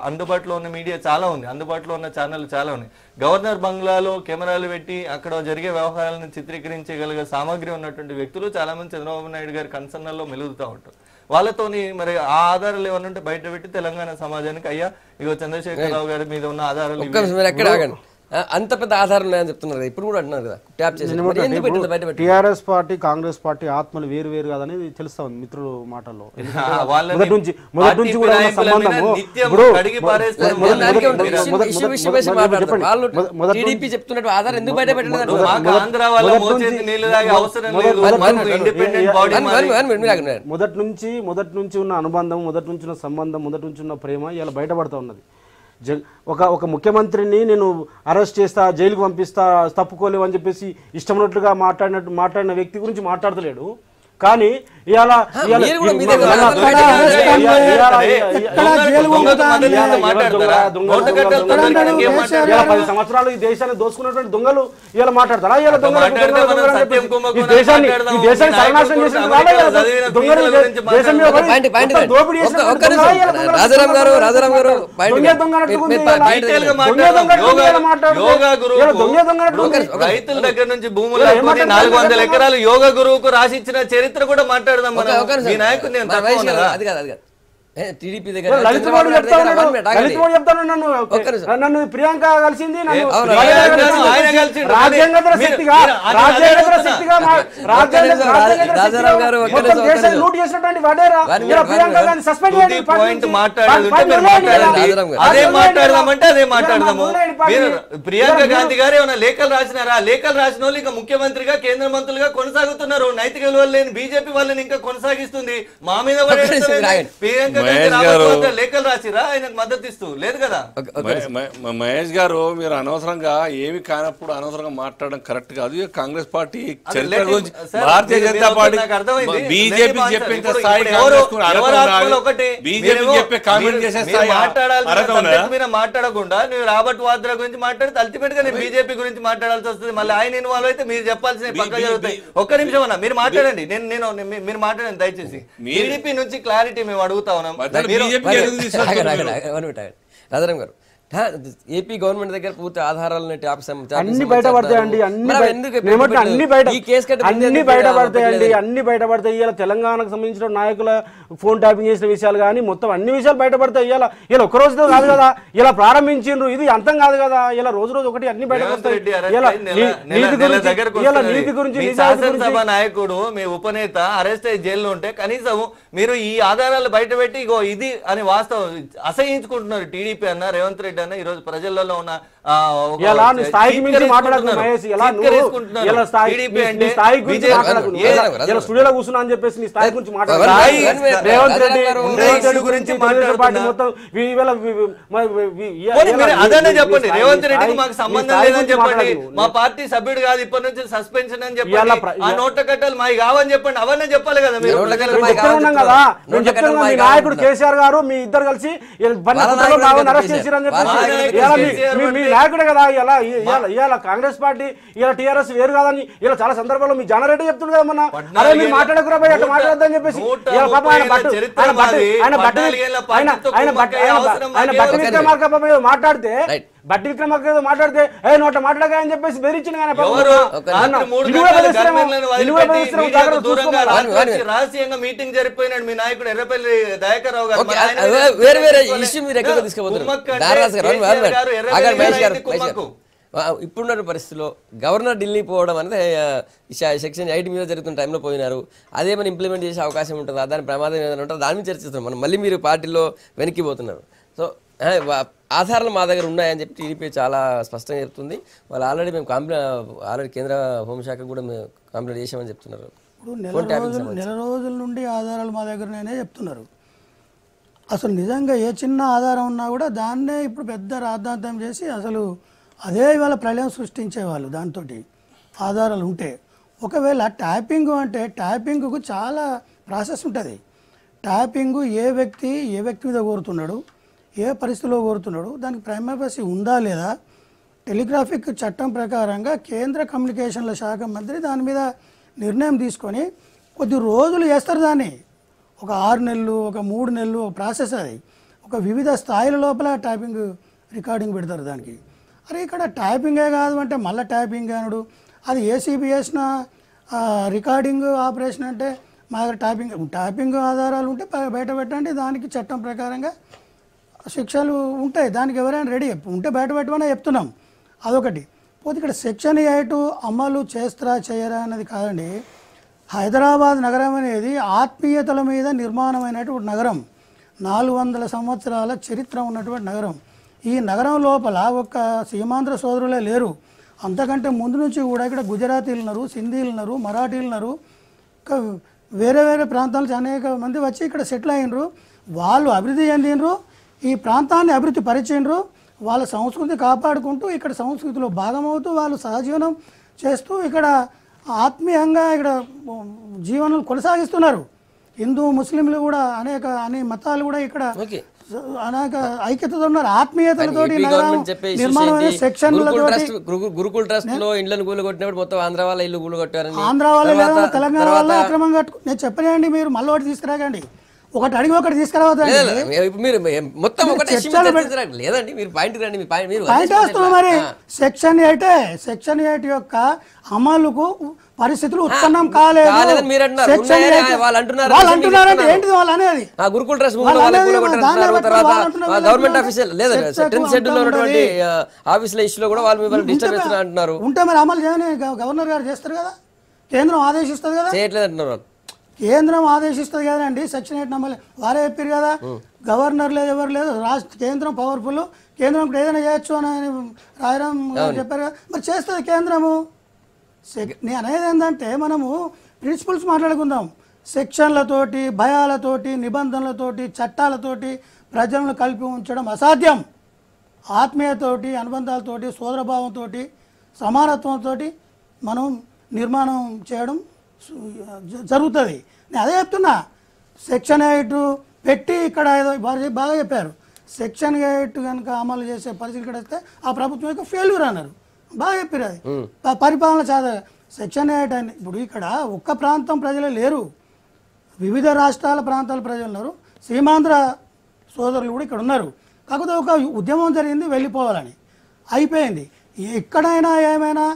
అందుబాటులో ఉన్న మీడియా చాలా ఉంది, అందుబాటులో ఉన్న ఛానళ్ళు చాలా ఉన్నాయి. గవర్నర్ బంగ్లాలో కెమెరాలు పెట్టి అక్కడ జరిగే వ్యవహారాలను చిత్రీకరించగలిగే సామగ్రి ఉన్నటువంటి వ్యక్తులు చాలా మంది చంద్రబాబు నాయుడు గారి కన్సర్న్లలో మెలుగుతూ ఉంటారు. వాళ్ళతోని మరి ఆ ఆధారాలు ఏమన్నా ఉంటే బయట పెట్టి తెలంగాణ సమాజానికి అయ్యా ఇగో చంద్రశేఖరరావు గారి మీద ఉన్న ఆధారాలు అంత పెద్ద ఆధారం ఉన్నాయని చెప్తున్నారు కదా, ఇప్పుడు కూడా అంటున్నారు కదా ట్యాప్ చేసి. టిఆర్ఎస్ పార్టీ కాంగ్రెస్ పార్టీ ఆత్మలు వేరు వేరు కాదని తెలుస్తా ఉంది మిత్రుల మాటల్లో. మొదటి నుంచి కూడా సంబంధము చెప్తున్నట్టు ఆధారం ఎందుకు బయట పెట్టలేదు? మొదటి నుంచి ఉన్న అనుబంధం, మొదటి నుంచి ఉన్న సంబంధం, మొదటి నుంచి ఉన్న ప్రేమ ఇలా బయటపడుతూ ఉన్నది. ఒక ముఖ్యమంత్రిని నేను అరెస్ట్ చేస్తా, జైలుకు పంపిస్తా, తప్పుకోలేవు అని చెప్పేసి ఇష్టమైనట్లుగా మాట్లాడిన వ్యక్తి గురించి మాట్లాడతలేడు. కానీ ఇవాళ 10 సంవత్సరాలు ఈ దేశాన్ని దోసుకున్నటువంటి దొంగలు ఇలా మాట్లాడతారా? ఇలా దొంగలు దేశాన్ని సర్వనాశనం చేసిన రైతుల దగ్గర నుంచి భూములు 400 ఎకరాలు యోగా గురువుకు రాసిచ్చిన చరిత్ర కూడా మాట్లాడదాం. టీడీపీ నన్ను ప్రియాంక కలిసింది, అదే మాట్లాడదామంటే అదే మాట్లాడదాము. ప్రియాంక గాంధీ గారు ఏమైనా లేఖలు రాసినారా? లేఖలు రాసిన వాళ్ళు ఇంకా ముఖ్యమంత్రిగా కేంద్ర మంత్రులుగా కొనసాగుతున్నారు. నైతిక విలువలు లేని బీజేపీ వాళ్ళని ఇంకా కొనసాగిస్తుంది. మా మీద ప్రియాంక లేఖలు రాసిరా ఆయనకు మద్దతు ఇస్తూ? లేదు కదా. మహేష్ గారు, మీరు అనవసరంగా ఏమి కానప్పుడు అనవసరంగా మాట్లాడడం కరెక్ట్ కాదు. కాంగ్రెస్ పార్టీ చరిత్ర గురించి భారతీయ జనతా పార్టీ బీజేపీ చెప్పేంత స్థాయి బీజేపీ చెప్పే కామెంట్ చేసే స్థాయి మాట్లాడకుండా నువ్వు రాబర్ట్ వాద్రా గురించి మాట్లాడితే అల్టిమేట్ గా నేను బీజేపీ గురించి మాట్లాడాల్సి వస్తుంది. మళ్ళీ ఆయన ఇన్వాల్వ్ అయితే మీరు చెప్పాల్సిన పక్క జరుగుతాయి. ఒక్క నిమిషం అన్నా, మీరు మాట్లాడండి. మీరు మాట్లాడండి దయచేసి. టీడీపీ నుంచి క్లారిటీ మేము అడుగుతా ఉన్నాం. రాజారాం గారు, ఏపీ గవర్నమెంట్ దగ్గర పూర్తి ఆధారాలు అన్ని బయటపడతాయండి, అన్ని బయటపడతాయి. ఇలా తెలంగాణకు సంబంధించిన నాయకుల ఫోన్ ట్యాపింగ్ చేసిన విషయాలు కానీ మొత్తం అన్ని విషయాలు బయటపడతాయి. ఇలా ఒక్క రోజుతో కాదు కదా, ఇలా ప్రారంభించిండ్రు, ఇది అంతం కాదు కదా. ఇలా రోజు ఒకటి అన్ని బయటపడతాయి. నీతి గురించి శాసనసభ నాయకుడు మీ ఉపనేత అరెస్ట్ అయ్యి జైల్లో ఉంటే కనీసం మీరు ఈ ఆధారాలు బయట పెట్టి ఇగో ఇది అని వాస్తవం అసహించుకుంటున్నారు. టీడీపీ అన్న రేవంత్ రెడ్డి రెడ్డి అన్న ఈ రోజు ప్రజలలో ఉన్న ఎలా నువ్వు స్థాయికి మించి మాట్లాడకు మహేష్, ఎలా నువ్వు ఎలా స్థాయి గురించి మాట్లాడకు, ఇలా స్టూడియోలో కూర్చున్నా అని చెప్పేసి నీ స్థాయి గురించి మాట్లాడకు. రేవంత్ రెడ్డి గురించి పార్టీ మొత్తం అదనే చెప్పండి, రేవంత్ రెడ్డికి మాకు సంబంధం లేదని చెప్పండి, మా పార్టీ సభ్యుడు కాదు ఇప్పటి నుంచి సస్పెన్షన్ అని చెప్పండి, ఆ నోట్ల కట్టలు మావి కావని చెప్పండి, అవన్నీ చెప్పాలి కదా మీరు. చెప్తున్నాం కదా, మేము చెప్తున్నాం మీ నాయకుడు కేసీఆర్ గారు మీ ఇద్దరు కలిసి అరెస్ట్ చేసిరని చెప్పేసి మీ నాయకుడే కదా. ఇలా కాంగ్రెస్ పార్టీ ఇలా టీఆర్ఎస్ వేరు కాదని ఇలా చాలా సందర్భాల్లో మీ జనరేట్ చెప్తుంది కదా మొన్న, అరే మీరు మాట్లాడకురా పోయి అట్లా మాట్లాడద్దని చెప్పేసి బట్టి విక్రమార్క మాట్లాడితే బట్టి విక్రమార్క మాట్లాడితే నోట మాట్లాడగా అని చెప్పేసి బెదిరించింది కానీ రహస్యంగా మీటింగ్ జరిపోయినాడు మీ నాయకుడు ఎర్రపల్లి దయాకర్ రావు గారు. ఇప్పుడున్న పరిస్థితిలో గవర్నర్ ఢిల్లీ పోవడం అనేది సెక్షన్ 8 మీద జరుగుతున్న టైంలో పోయినారు, అదేమైనా ఇంప్లిమెంట్ చేసే అవకాశం ఉంటుందా, దాని ప్రమాదం ఏదైనా ఉంటుందా, దాని మీద చర్చిస్తున్నాం మనం. మళ్ళీ మీరు పార్టీలో వెనక్కిపోతున్నారు. సో ఆధారాలు మా దగ్గర ఉన్నాయని చెప్పి టీడీపీ చాలా స్పష్టంగా చెప్తుంది. వాళ్ళు ఆల్రెడీ మేము ఆల్రెడీ కేంద్ర హోంశాఖ కూడా మేము కంప్లైంట్ చేసామని చెప్తున్నారు. ఇప్పుడు నెల రోజుల నుండి ఆధారాలు మా దగ్గరనే చెప్తున్నారు. అసలు నిజంగా ఏ చిన్న ఆధారం ఉన్నా కూడా దాన్నే ఇప్పుడు పెద్ద రాద్ధాంతం చేసి అసలు అదే ఇవాళ ప్రళయం సృష్టించేవాళ్ళు దాంతో ఆధారాలు ఉంటే. ఒకవేళ ట్యాపింగ్ అంటే ట్యాపింగ్కు చాలా ప్రాసెస్ ఉంటుంది. ట్యాపింగ్ ఏ వ్యక్తి మీద కోరుతున్నాడు, ఏ పరిస్థితిలో కోరుతున్నాడు, దానికి ప్రైమరీ ఉందా లేదా, టెలిగ్రాఫిక్ చట్టం ప్రకారంగా కేంద్ర కమ్యూనికేషన్ల శాఖ మంత్రి దాని మీద నిర్ణయం తీసుకొని కొద్ది రోజులు చేస్తారు. దాన్ని ఒక 6 నెలలు, ఒక 3 నెలలు ప్రాసెస్. అది ఒక వివిధ స్థాయిల లోపల టైపింగ్ రికార్డింగ్ పెడతారు దానికి. అరే ఇక్కడ టైపింగే కాదు అంటే మళ్ళీ టైపింగ్ అనడు. అది ఏసీబీ చేసిన రికార్డింగ్ ఆపరేషన్ అంటే మా దగ్గర టైపింగ్ ఆధారాలు ఉంటే బయట పెట్టండి, దానికి చట్టం ప్రకారంగా శిక్షలు ఉంటాయి, దానికి ఎవరైనా రెడీ ఉంటే బయట పెట్టమని చెప్తున్నాం. అదొకటి. పోతే ఇక్కడ సెక్షన్ 8 అమలు చేస్తారా చేయరా అనేది కాదండి. హైదరాబాద్ నగరం అనేది ఆత్మీయతల మీద నిర్మాణమైనటువంటి నగరం, 400 సంవత్సరాల చరిత్ర ఉన్నటువంటి నగరం. ఈ నగరం లోపల ఒక సీమాంధ్ర సోదరులే లేరు, అంతకంటే ముందు నుంచి కూడా ఇక్కడ గుజరాతీలు ఉన్నారు, సింధీలు ఉన్నారు, మరాఠీలు ఉన్నారు, వేరే వేరే ప్రాంతాల నుంచి అనేక మంది వచ్చి ఇక్కడ సెటిల్ అయినరు. వాళ్ళు అభివృద్ధి చెందినరు, ఈ ప్రాంతాన్ని అభివృద్ధి పరిచిండ్రు, వాళ్ళ సంస్కృతి కాపాడుకుంటూ ఇక్కడ సంస్కృతిలో భాగమవుతూ వాళ్ళు సహజీవనం చేస్తూ ఇక్కడ ఆత్మీయంగా ఇక్కడ జీవనం కొనసాగిస్తున్నారు. హిందూ ముస్లింలు కూడా అన్ని మతాలు కూడా ఇక్కడ అనేక ఐక్యతతో ఉన్నారు, ఆత్మీయతలతోటి గురుకుల్ ట్రస్ట్ లో ఇళ్లను కూలగొట్టినప్పుడు మొత్తం ఆంధ్ర వాళ్ళ ఇల్లు కూలగొట్టారు, ఆంధ్ర వాళ్ళ తెలంగాణ వాళ్ళ అక్రమం కట్టు. నేను చెప్పలేండి, మీరు మళ్ళీ ఒకటి తీసుకురాకండి, ఒకటి అడిగి ఒకటి తీసుకురావద్దండి. లేదండి మీరు పాయింట్ రండి, పాయింట్ వస్తున్నాం. మరి సెక్షన్ 8 యొక్క అమలుకు పరిస్థితులు ఉత్పన్నం కాలేదు. అంటున్నారంటే ఏంటిది వాళ్ళు అనేది? గురుకుల్ ట్రస్ట్ గవర్నమెంట్ ఆఫీషియల్ లేదా సెకండ్ షెడ్యూల్ ఉన్నటువంటి ఆఫీసుల ఇష్యూలో కూడా వాళ్ళు డిస్టర్బెన్స్ అంటున్నారు. ఉంటే మరి అమలు చేయని గవర్నర్ గారు చేస్తారు కదా, కేంద్రం ఆదేశిస్తుంది కదా. చేయట్లేదు అంటున్నారు. కేంద్రం ఆదేశిస్తుంది కదండి. సెక్షన్ 8 అమలు వారే చెప్పారు కదా, గవర్నర్ లేదు ఎవరు లేదు, కేంద్రం పవర్ఫుల్, కేంద్రం ఇప్పుడు ఏదైనా చేయొచ్చు అని రాయరాం చెప్పారు కదా. మరి చేస్తుంది కేంద్రము. నేను అనేది ఏంటంటే మనము ప్రిన్సిపల్స్ మాట్లాడుకుందాం. సెక్షన్లతోటి, భయాలతోటి, నిబంధనలతోటి, చట్టాలతోటి ప్రజలను కలిపి ఉంచడం అసాధ్యం. ఆత్మీయతోటి, అనుబంధాలతోటి, సోదరభావంతో, సమానత్వంతో మనం నిర్మాణం చేయడం జరుగుతుంది. నేను అదే చెప్తున్నా. సెక్షన్ 8 పెట్టి ఇక్కడ ఏదో బాగా చెప్పారు. సెక్షన్ 8 కనుక అమలు చేసే పరిస్థితి ఇక్కడ వస్తే ఆ ప్రభుత్వం యొక్క ఫెయిల్యూర్ అన్నారు. బాగా చెప్పారు. అది పరిపాలన చాలా సెక్షన్ 8 అని. ఇప్పుడు ఇక్కడ ఒక్క ప్రాంతం ప్రజలే లేరు, వివిధ రాష్ట్రాల ప్రాంతాల ప్రజలు ఉన్నారు, సీమాంధ్ర సోదరులు కూడా ఇక్కడ ఉన్నారు. కాకపోతే ఒక ఉద్యమం జరిగింది, వెళ్ళిపోవాలని అయిపోయింది. ఎక్కడైనా ఏమైనా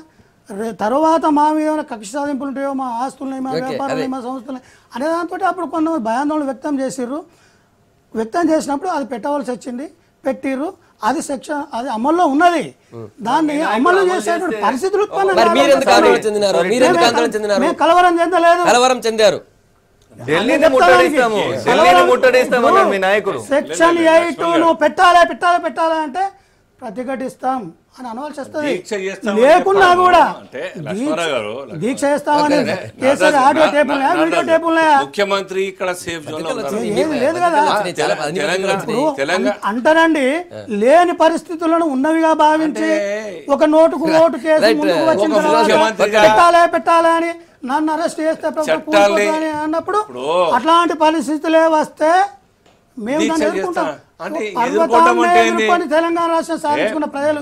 తర్వాత మా మీద ఏమైనా కక్ష సాధింపులు ఉంటాయో, మా ఆస్తులని, మా వ్యాపారాలని, మా సంస్థలని అనే దాంతో అప్పుడు కొంతమంది భయాందోళన వ్యక్తం చేసినప్పుడు అది పెట్టవలసి వచ్చింది, పెట్టిర్రు. అది సెక్షన్ అది అమల్లో ఉన్నది. దాన్ని అమలు చేసేటువంటి పరిస్థితులు కలవరం చెందలేదు. సెక్షన్ 8 పెట్టాలి అంటే ప్రతిఘటిస్తాం అని అనవలసి వస్తుంది. దీక్ష చేస్తామని లేకున్నా చెప్పాను. కూడా అంటే లక్ష్మణరావు గారు, దీక్ష చేస్తామని కేసీఆర్ ఆడియో టేపులు ఉన్నాయా, వీడియో టేపులు ఉన్నాయా? ముఖ్యమంత్రి ఇక్కడ సేఫ్ జోన్ లో ఉన్నారు. ఏది లేదు కదా. తెలంగాణ అంటారండి లేని పరిస్థితులను ఉన్నవిగా భావించి ఒక నోటుకు ఓటు కేసు ముందుకు వచ్చిన తర్వాత పెట్టాలి అని నన్ను అరెస్ట్ చేస్తే ప్రభుత్వం కూలిపోతుందని అన్నప్పుడు అట్లాంటి పరిస్థితులే వస్తే మేము దాన్ని ఎదుర్కొంటాం. పర్వతాన్నే ఎదుర్కొని తెలంగాణ రాష్ట్రం సాధించుకున్న ప్రజలు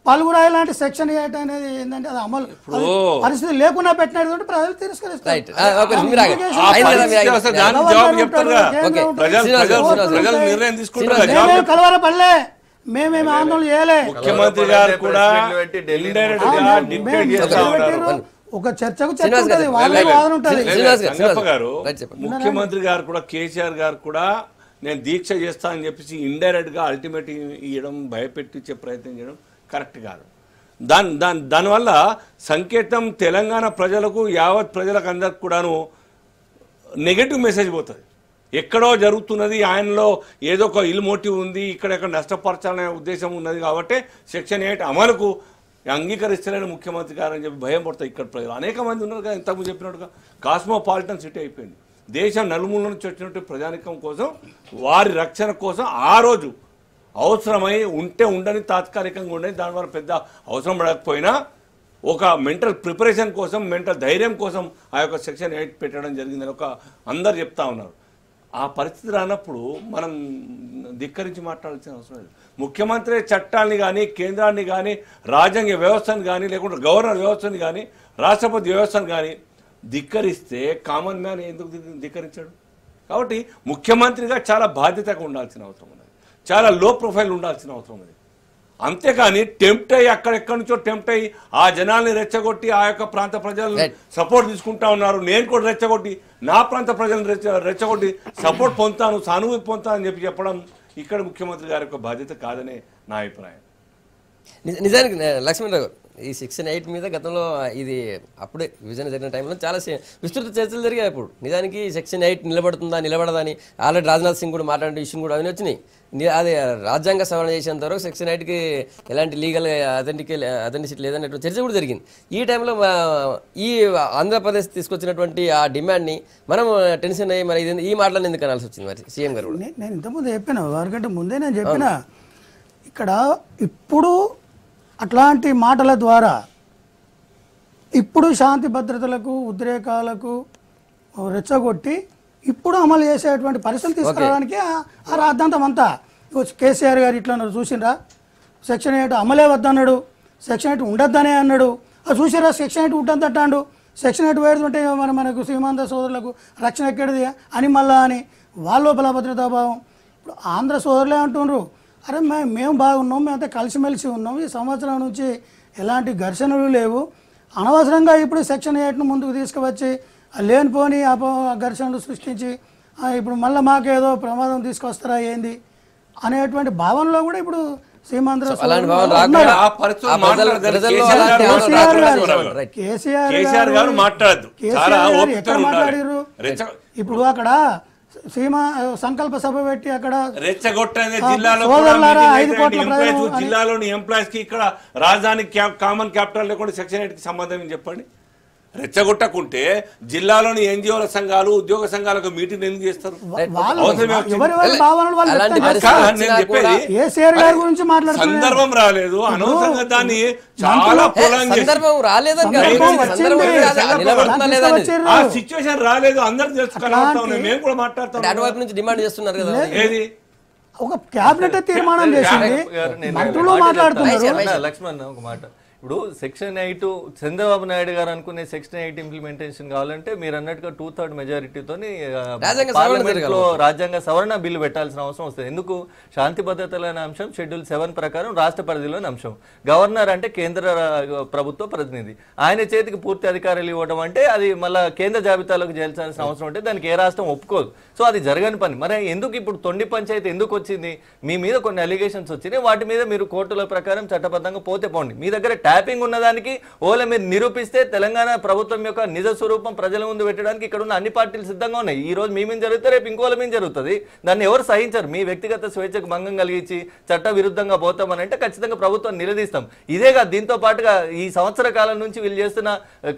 పలువురు ఇలాంటి సెక్షన్ 8 అనేది ఏంటంటే అది అమలు పరిస్థితి లేకుండా పెట్టినటువంటి ప్రజలు తిరస్కరిస్తారు. కలవరపడలే, మేమేమి ఆందోళన చేయలే. ముఖ్యమంత్రి గారు కూడా ఒక చర్చకు చర్చ ఉంటుంది, వాళ్ళ వాదన ఉంటుంది. గారు ముఖ్యమంత్రి గారు కూడా కేసీఆర్ గారు కూడా నేను దీక్ష చేస్తా అని చెప్పేసి ఇండైరెక్ట్ గా అల్టిమేట్ ఇవ్వడం, భయపెట్టించే ప్రయత్నం చేయడం కరెక్ట్ కాదు. దానివల్ల సంకేతం తెలంగాణ ప్రజలకు, యావత్ ప్రజలకు అందరికి కూడాను నెగటివ్ మెసేజ్ పోతుంది. ఎక్కడో జరుగుతున్నది, ఆయనలో ఏదో ఒక ఇల్ మోటివ్ ఉంది, ఇక్కడెక్కడ నష్టపరచాలనే ఉద్దేశం ఉన్నది కాబట్టి సెక్షన్ 8 అమలుకు అంగీకరిస్తలేని ముఖ్యమంత్రి గారు అని చెప్పి భయం పడతాయి ఇక్కడ ప్రజలు. అనేక మంది ఉన్నారు కదా, ఇంతకుముందు చెప్పినట్టుగా కాస్మోపాలిటన్ సిటీ అయిపోయింది. దేశం నలుమూల నుంచి వచ్చినట్టు ప్రజానికం కోసం, వారి రక్షణ కోసం ఆ రోజు అవసరమై ఉంటే ఉండని, తాత్కాలికంగా ఉండని, దానివల్ల పెద్ద అవసరం పడకపోయినా ఒక మెంటల్ ప్రిపరేషన్ కోసం, మెంటల్ ధైర్యం కోసం ఆ యొక్క సెక్షన్ 8 పెట్టడం జరిగిందని అందరు చెప్తా ఉన్నారు. ఆ పరిస్థితి రానప్పుడు మనం ధిక్కరించి మాట్లాడాల్సిన అవసరం లేదు. ముఖ్యమంత్రి చట్టాన్ని కానీ, కేంద్రాన్ని కానీ, రాజ్యాంగ వ్యవస్థను కానీ, లేకుంటే గవర్నర్ వ్యవస్థను కానీ, రాష్ట్రపతి వ్యవస్థను కానీ ధిక్కరిస్తే కామన్ మ్యాన్ ఎందుకు ధిక్కరించాడు? కాబట్టి ముఖ్యమంత్రిగా చాలా బాధ్యతగా ఉండాల్సిన అవసరం ఉన్నది, చాలా లో ప్రొఫైల్ ఉండాల్సిన అవసరం ఉంది. అంతేకాని టెంప్ట్ అయ్యి అక్కడెక్కడి నుంచో టెంప్ట్ అయ్యి ఆ జనాల్ని రెచ్చగొట్టి ఆ యొక్క ప్రాంత ప్రజలను సపోర్ట్ తీసుకుంటా ఉన్నారు. నేను కూడా రెచ్చగొట్టి నా ప్రాంత ప్రజలను రెచ్చగొట్టి సపోర్ట్ పొందుతాను, సానుభూతి పొందుతాను అని చెప్పడం ఇక్కడ ముఖ్యమంత్రి గారి యొక్క బాధ్యత కాదనే నా అభిప్రాయం. నిజానికి లక్ష్మణరావు గారు, ఈ సెక్షన్ 8 మీద గతంలో ఇది అప్పుడే విభజన జరిగిన టైంలో చాలా విస్తృత చర్చలు జరిగాయి. అప్పుడు నిజానికి సెక్షన్ 8 నిలబడుతుందా నిలబడదా అని ఆల్రెడీ రాజ్నాథ్ సింగ్ కూడా మాట్లాడే విషయం కూడా అవన్నీ వచ్చినాయి. అది రాజ్యాంగ సవరణ చేసేంత వరకు సెక్షన్ 8కి ఎలాంటి లీగల్ అథెంటిసిటీ లేదన్నట్టు చర్చ కూడా జరిగింది. ఈ టైంలో ఈ ఆంధ్రప్రదేశ్ తీసుకొచ్చినటువంటి ఆ డిమాండ్ని మనం టెన్షన్ అయ్యి మరి ఈ మాటలను ఎందుకు అనాల్సి వచ్చింది మరి సీఎం గారు? నేను ఇంతకుముందు చెప్పాను, వారికంటే ముందే నేను చెప్పిన ఇక్కడ ఇప్పుడు అట్లాంటి మాటల ద్వారా ఇప్పుడు శాంతి భద్రతలకు, ఉద్రేకాలకు రెచ్చగొట్టి ఇప్పుడు అమలు చేసేటువంటి పరిస్థితులు తీసుకురావడానికి ఆ రాద్ధాంతం అంతా. కేసీఆర్ గారు ఇట్లా చూసిండ్రా, సెక్షన్ 8 అమలే వద్దన్నాడు, సెక్షన్ 8 ఉండొద్దనే అన్నాడు. అది చూసారా, సెక్షన్ 8 ఉండద్దంటాడు. సెక్షన్ 8 వేడుతుంటే మనకు సీమాంధ్ర సోదరులకు రక్షణ ఎక్కడిది అని మళ్ళా అని వాళ్ళ లోపల భద్రతాభావం. ఇప్పుడు ఆంధ్ర సోదరులే అంటున్నారు, అరే మేము బాగున్నాం, మేమంతా కలిసిమెలిసి ఉన్నాం, ఈ సంవత్సరం నుంచి ఎలాంటి ఘర్షణలు లేవు, అనవసరంగా ఇప్పుడు సెక్షన్ 8ను ముందుకు తీసుకువచ్చి లేనిపోని ఘర్షణలు సృష్టించి ఇప్పుడు మళ్ళీ మాకేదో ప్రమాదం తీసుకొస్తారా ఏంది అనేటువంటి భావనలో కూడా ఇప్పుడు సీమాంధ్ర కేసీఆర్ గారు మాట్లాడదు. ఎక్కడ మాట్లాడారు? ఇప్పుడు అక్కడ సీమా సంకల్ప సభ పెట్టి అక్కడ రెచ్చగొట్టనే జిల్లాలోని ఎంప్లాయీస్ కి ఇక్కడ రాజధాని కామన్ క్యాపిటల్ లేకుండా సెక్షన్ 8కి సంబంధం చెప్పండి. రెచ్చగొట్టకుంటే జిల్లాలోని ఎన్జిఓల సంఘాలు, ఉద్యోగ సంఘాలకు మీటింగ్ ఎందుకు చేస్తారు? సందర్భం రాలేదు, అనవసరంగా దాన్ని చాలా ఆ సిచ్యువేషన్ రాలేదు, అందరూ తెలుసుకున్నాం, మేము కూడా మాట్లాడుతున్నాం. ఏది ఒక క్యాబినెట్ తీర్మానం చేసింది, మంత్రులు మాట్లాడుతున్నారు. లక్ష్మణ్ ఒక మాట, ఇప్పుడు సెక్షన్ 8 చంద్రబాబు నాయుడు గారు అనుకునే సెక్షన్ 8 ఇంప్లిమెంటేషన్ కావాలంటే మీరు అన్నట్టుగా 2/3 మెజారిటీతో పార్లమెంట్లో రాజ్యాంగ సవరణ బిల్లు పెట్టాల్సిన అవసరం వస్తుంది. ఎందుకు? శాంతి భద్రతలైన అంశం షెడ్యూల్ 7 ప్రకారం రాష్ట్ర పరిధిలోని అంశం. గవర్నర్ అంటే కేంద్ర ప్రభుత్వ ప్రతినిధి, ఆయన చేతికి పూర్తి అధికారాలు ఇవ్వడం అంటే అది మళ్ళీ కేంద్ర జాబితాలోకి చేర్చాల్సిన అవసరం ఉంటే దానికి ఏ రాష్ట్రం ఒప్పుకోదు. సో అది జరగని పని. మరి ఎందుకు ఇప్పుడు తొండి పంచాయతీ ఎందుకు వచ్చింది? మీ మీద కొన్ని అలిగేషన్స్ వచ్చినాయి, వాటి మీద మీరు కోర్టుల ప్రకారం చట్టబద్ధంగా పోతే పోండి. మీ దగ్గర మ్యాపింగ్ ఉన్నదానికి ఓలా మీరు నిరూపిస్తే తెలంగాణ ప్రభుత్వం యొక్క నిజ స్వరూపం ప్రజల ముందు పెట్టడానికి ఇక్కడ ఉన్న అన్ని పార్టీలు సిద్ధంగా ఉన్నాయి. ఈ రోజు మీ మీద జరుగుతుంది, రేపు ఇంకోల మీద జరుగుతుంది. దాన్ని ఎవరు సహించరు. మీ వ్యక్తిగత స్వేచ్ఛకు భంగం కలిగించి చట్ట విరుద్ధంగా పోతామని అంటే ఖచ్చితంగా ప్రభుత్వం నిలదీస్తాం. ఇదేగా దీంతో పాటుగా ఈ సంవత్సర కాలం నుంచి వీళ్ళు చేస్తున్న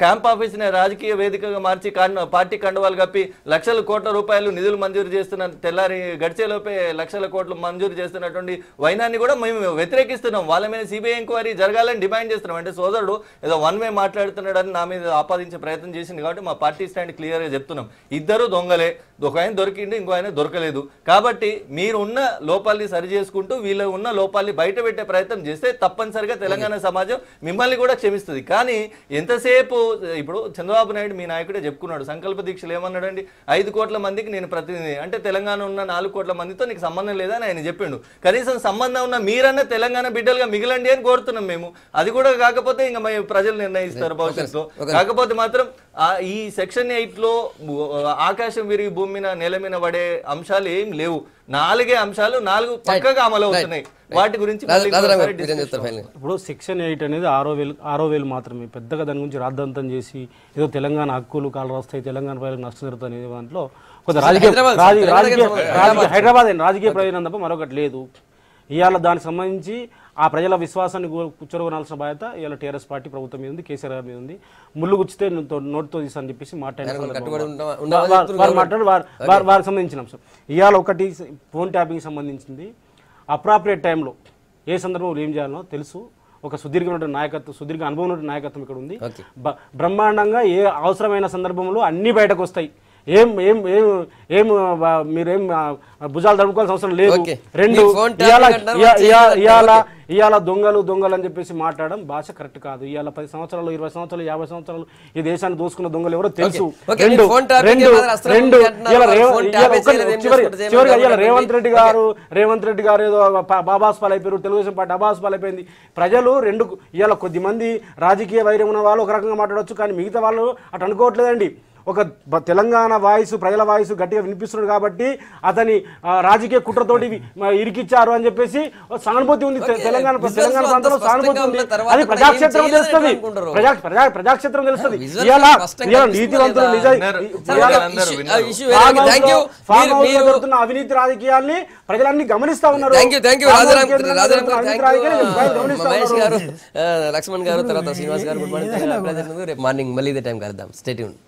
క్యాంప్ ఆఫీస్ని రాజకీయ వేదికగా మార్చి పార్టీ కండువాలు కప్పి లక్షల కోట్ల రూపాయలు నిధులు మంజూరు చేస్తున్న తెల్లారి గడిచేలోపే లక్షల కోట్లు మంజూరు చేస్తున్నటువంటి వైనాన్ని కూడా మేము వ్యతిరేకిస్తున్నాం. వాళ్ళ మీద సిబిఐ ఎంక్వైరీ జరగాలని డిమాండ్ చేస్తున్నాం. అంటే సోదరుడు ఏదో వన్ వే మాట్లాడుతున్నాడని నా మీద ఆపాదించే ప్రయత్నం చేసింది కాబట్టి మా పార్టీ స్టాండ్ క్లియర్గా చెప్తున్నాం. ఇద్దరు దొంగలే, ఒక ఆయన దొరికిండు, ఇంకో ఆయన దొరకలేదు. కాబట్టి మీరు ఉన్న లోపాలని సరి చేసుకుంటూ వీళ్ళ ఉన్న లోపాలని బయట పెట్టే ప్రయత్నం చేస్తే తప్పనిసరిగా తెలంగాణ సమాజం మిమ్మల్ని కూడా క్షమిస్తుంది. కానీ ఎంతసేపు ఇప్పుడు చంద్రబాబు నాయుడు మీ నాయకుడే చెప్పుకున్నాడు, సంకల్ప దీక్షలు ఏమన్నాడండి, 5 కోట్ల మందికి నేను ప్రతినిధి అంటే తెలంగాణ ఉన్న 4 కోట్ల మందితో నీకు సంబంధం లేదని ఆయన చెప్పిండు. కనీసం సంబంధం ఉన్న మీరన్నా తెలంగాణ బిడ్డలుగా మిగిలండి అని కోరుతున్నాం మేము. అది కూడా కాకపోతే ఇంకా మేము ప్రజలు నిర్ణయిస్తారు భవిష్యత్తులో. కాకపోతే మాత్రం ఈ సెక్షన్ 8లో ఆకాశం విరిగి భూమి మీద నేల మీద పడే అంశాలు ఏం లేవు. 4 అంశాలు 4 పక్కగా అమలు అవుతున్నాయి. వాటి గురించి ఇప్పుడు సెక్షన్ 8 అనేది 6,000 మాత్రమే. పెద్దగా దాని గురించి రాద్ధాంతం చేసి ఏదో తెలంగాణ హక్కులు కాలు రాస్తాయి, తెలంగాణ ప్రజలకు నష్టం జరుగుతుంది అనే దాంట్లో కొంత హైదరాబాద్ రాజకీయ ప్రయోజనం తప్ప మరొకటి లేదు. ఇవాళ దానికి సంబంధించి ఆ ప్రజల విశ్వాసాన్ని కూర్చోనాల్సిన బాధ్యత ఇవాళ టీఆర్ఎస్ పార్టీ ప్రభుత్వం మీద ఉంది, కేసీఆర్ గారి మీద ఉంది. ముళ్ళు గుచ్చితే నోటితో తీసని చెప్పేసి వారికి సంబంధించిన అంశం. ఇవాళ ఒకటి ఫోన్ ట్యాపింగ్ సంబంధించింది. అప్రాప్రియేట్ టైంలో ఏ సందర్భంలో ఏం చేయాలో తెలుసు. ఒక సుదీర్ఘమైన నాయకత్వం, సుదీర్ఘ అనుభవం ఉన్న నాయకత్వం ఇక్కడ ఉంది. బ్రహ్మాండంగా ఏ అవసరమైన సందర్భంలో అన్ని బయటకు వస్తాయి. ఏం ఏం ఏం ఏం మీరేం భుజాలు తడుపుకోవాల్సిన అవసరం లేదు. 2 ఇవాళ దొంగలు అని చెప్పేసి మాట్లాడడం భాష కరెక్ట్ కాదు. ఇవాళ 10 సంవత్సరాలు 20 సంవత్సరాలు 50 సంవత్సరాలు ఈ దేశాన్ని దోసుకున్న దొంగలు ఎవరో తెలుసు. రేవంత్ రెడ్డి గారు ఏదో బాబాస్ పాలైపోయారు, తెలుగుదేశం పార్టీ అబాస్ పాలైపోయింది. ప్రజలు ఇవాళ కొద్ది మంది రాజకీయ వైరం ఉన్న వాళ్ళు ఒక రకంగా మాట్లాడవచ్చు, కానీ మిగతా వాళ్ళు అటు అనుకోవట్లేదండి. ఒక తెలంగాణ వాయిస్, ప్రజల వాయిస్ గట్టిగా వినిపిస్తున్నాడు కాబట్టి అతని రాజకీయ కుట్రతోటి ఇరికిచ్చారు అని చెప్పేసి సానుభూతి ఉంది. తెలంగాణ ప్రాంతంలో సానుభూతి ఉంది. అది ప్రజాక్షేత్రం తెలుస్తుంది, ప్రజాక్షేత్రం తెలుస్తుంది. నీతివంతులు జరుగుతున్న అవినీతి రాజకీయాల్ని ప్రజలన్నీ గమనిస్తా ఉన్నారు. లక్ష్మణ్ గారు, తర్వాత శ్రీనివాస్ గారు, గుడ్ మార్నింగ్. రేపు మార్నింగ్ మళ్ళీ ఇదే టైం కలుద్దాం. Stay tuned.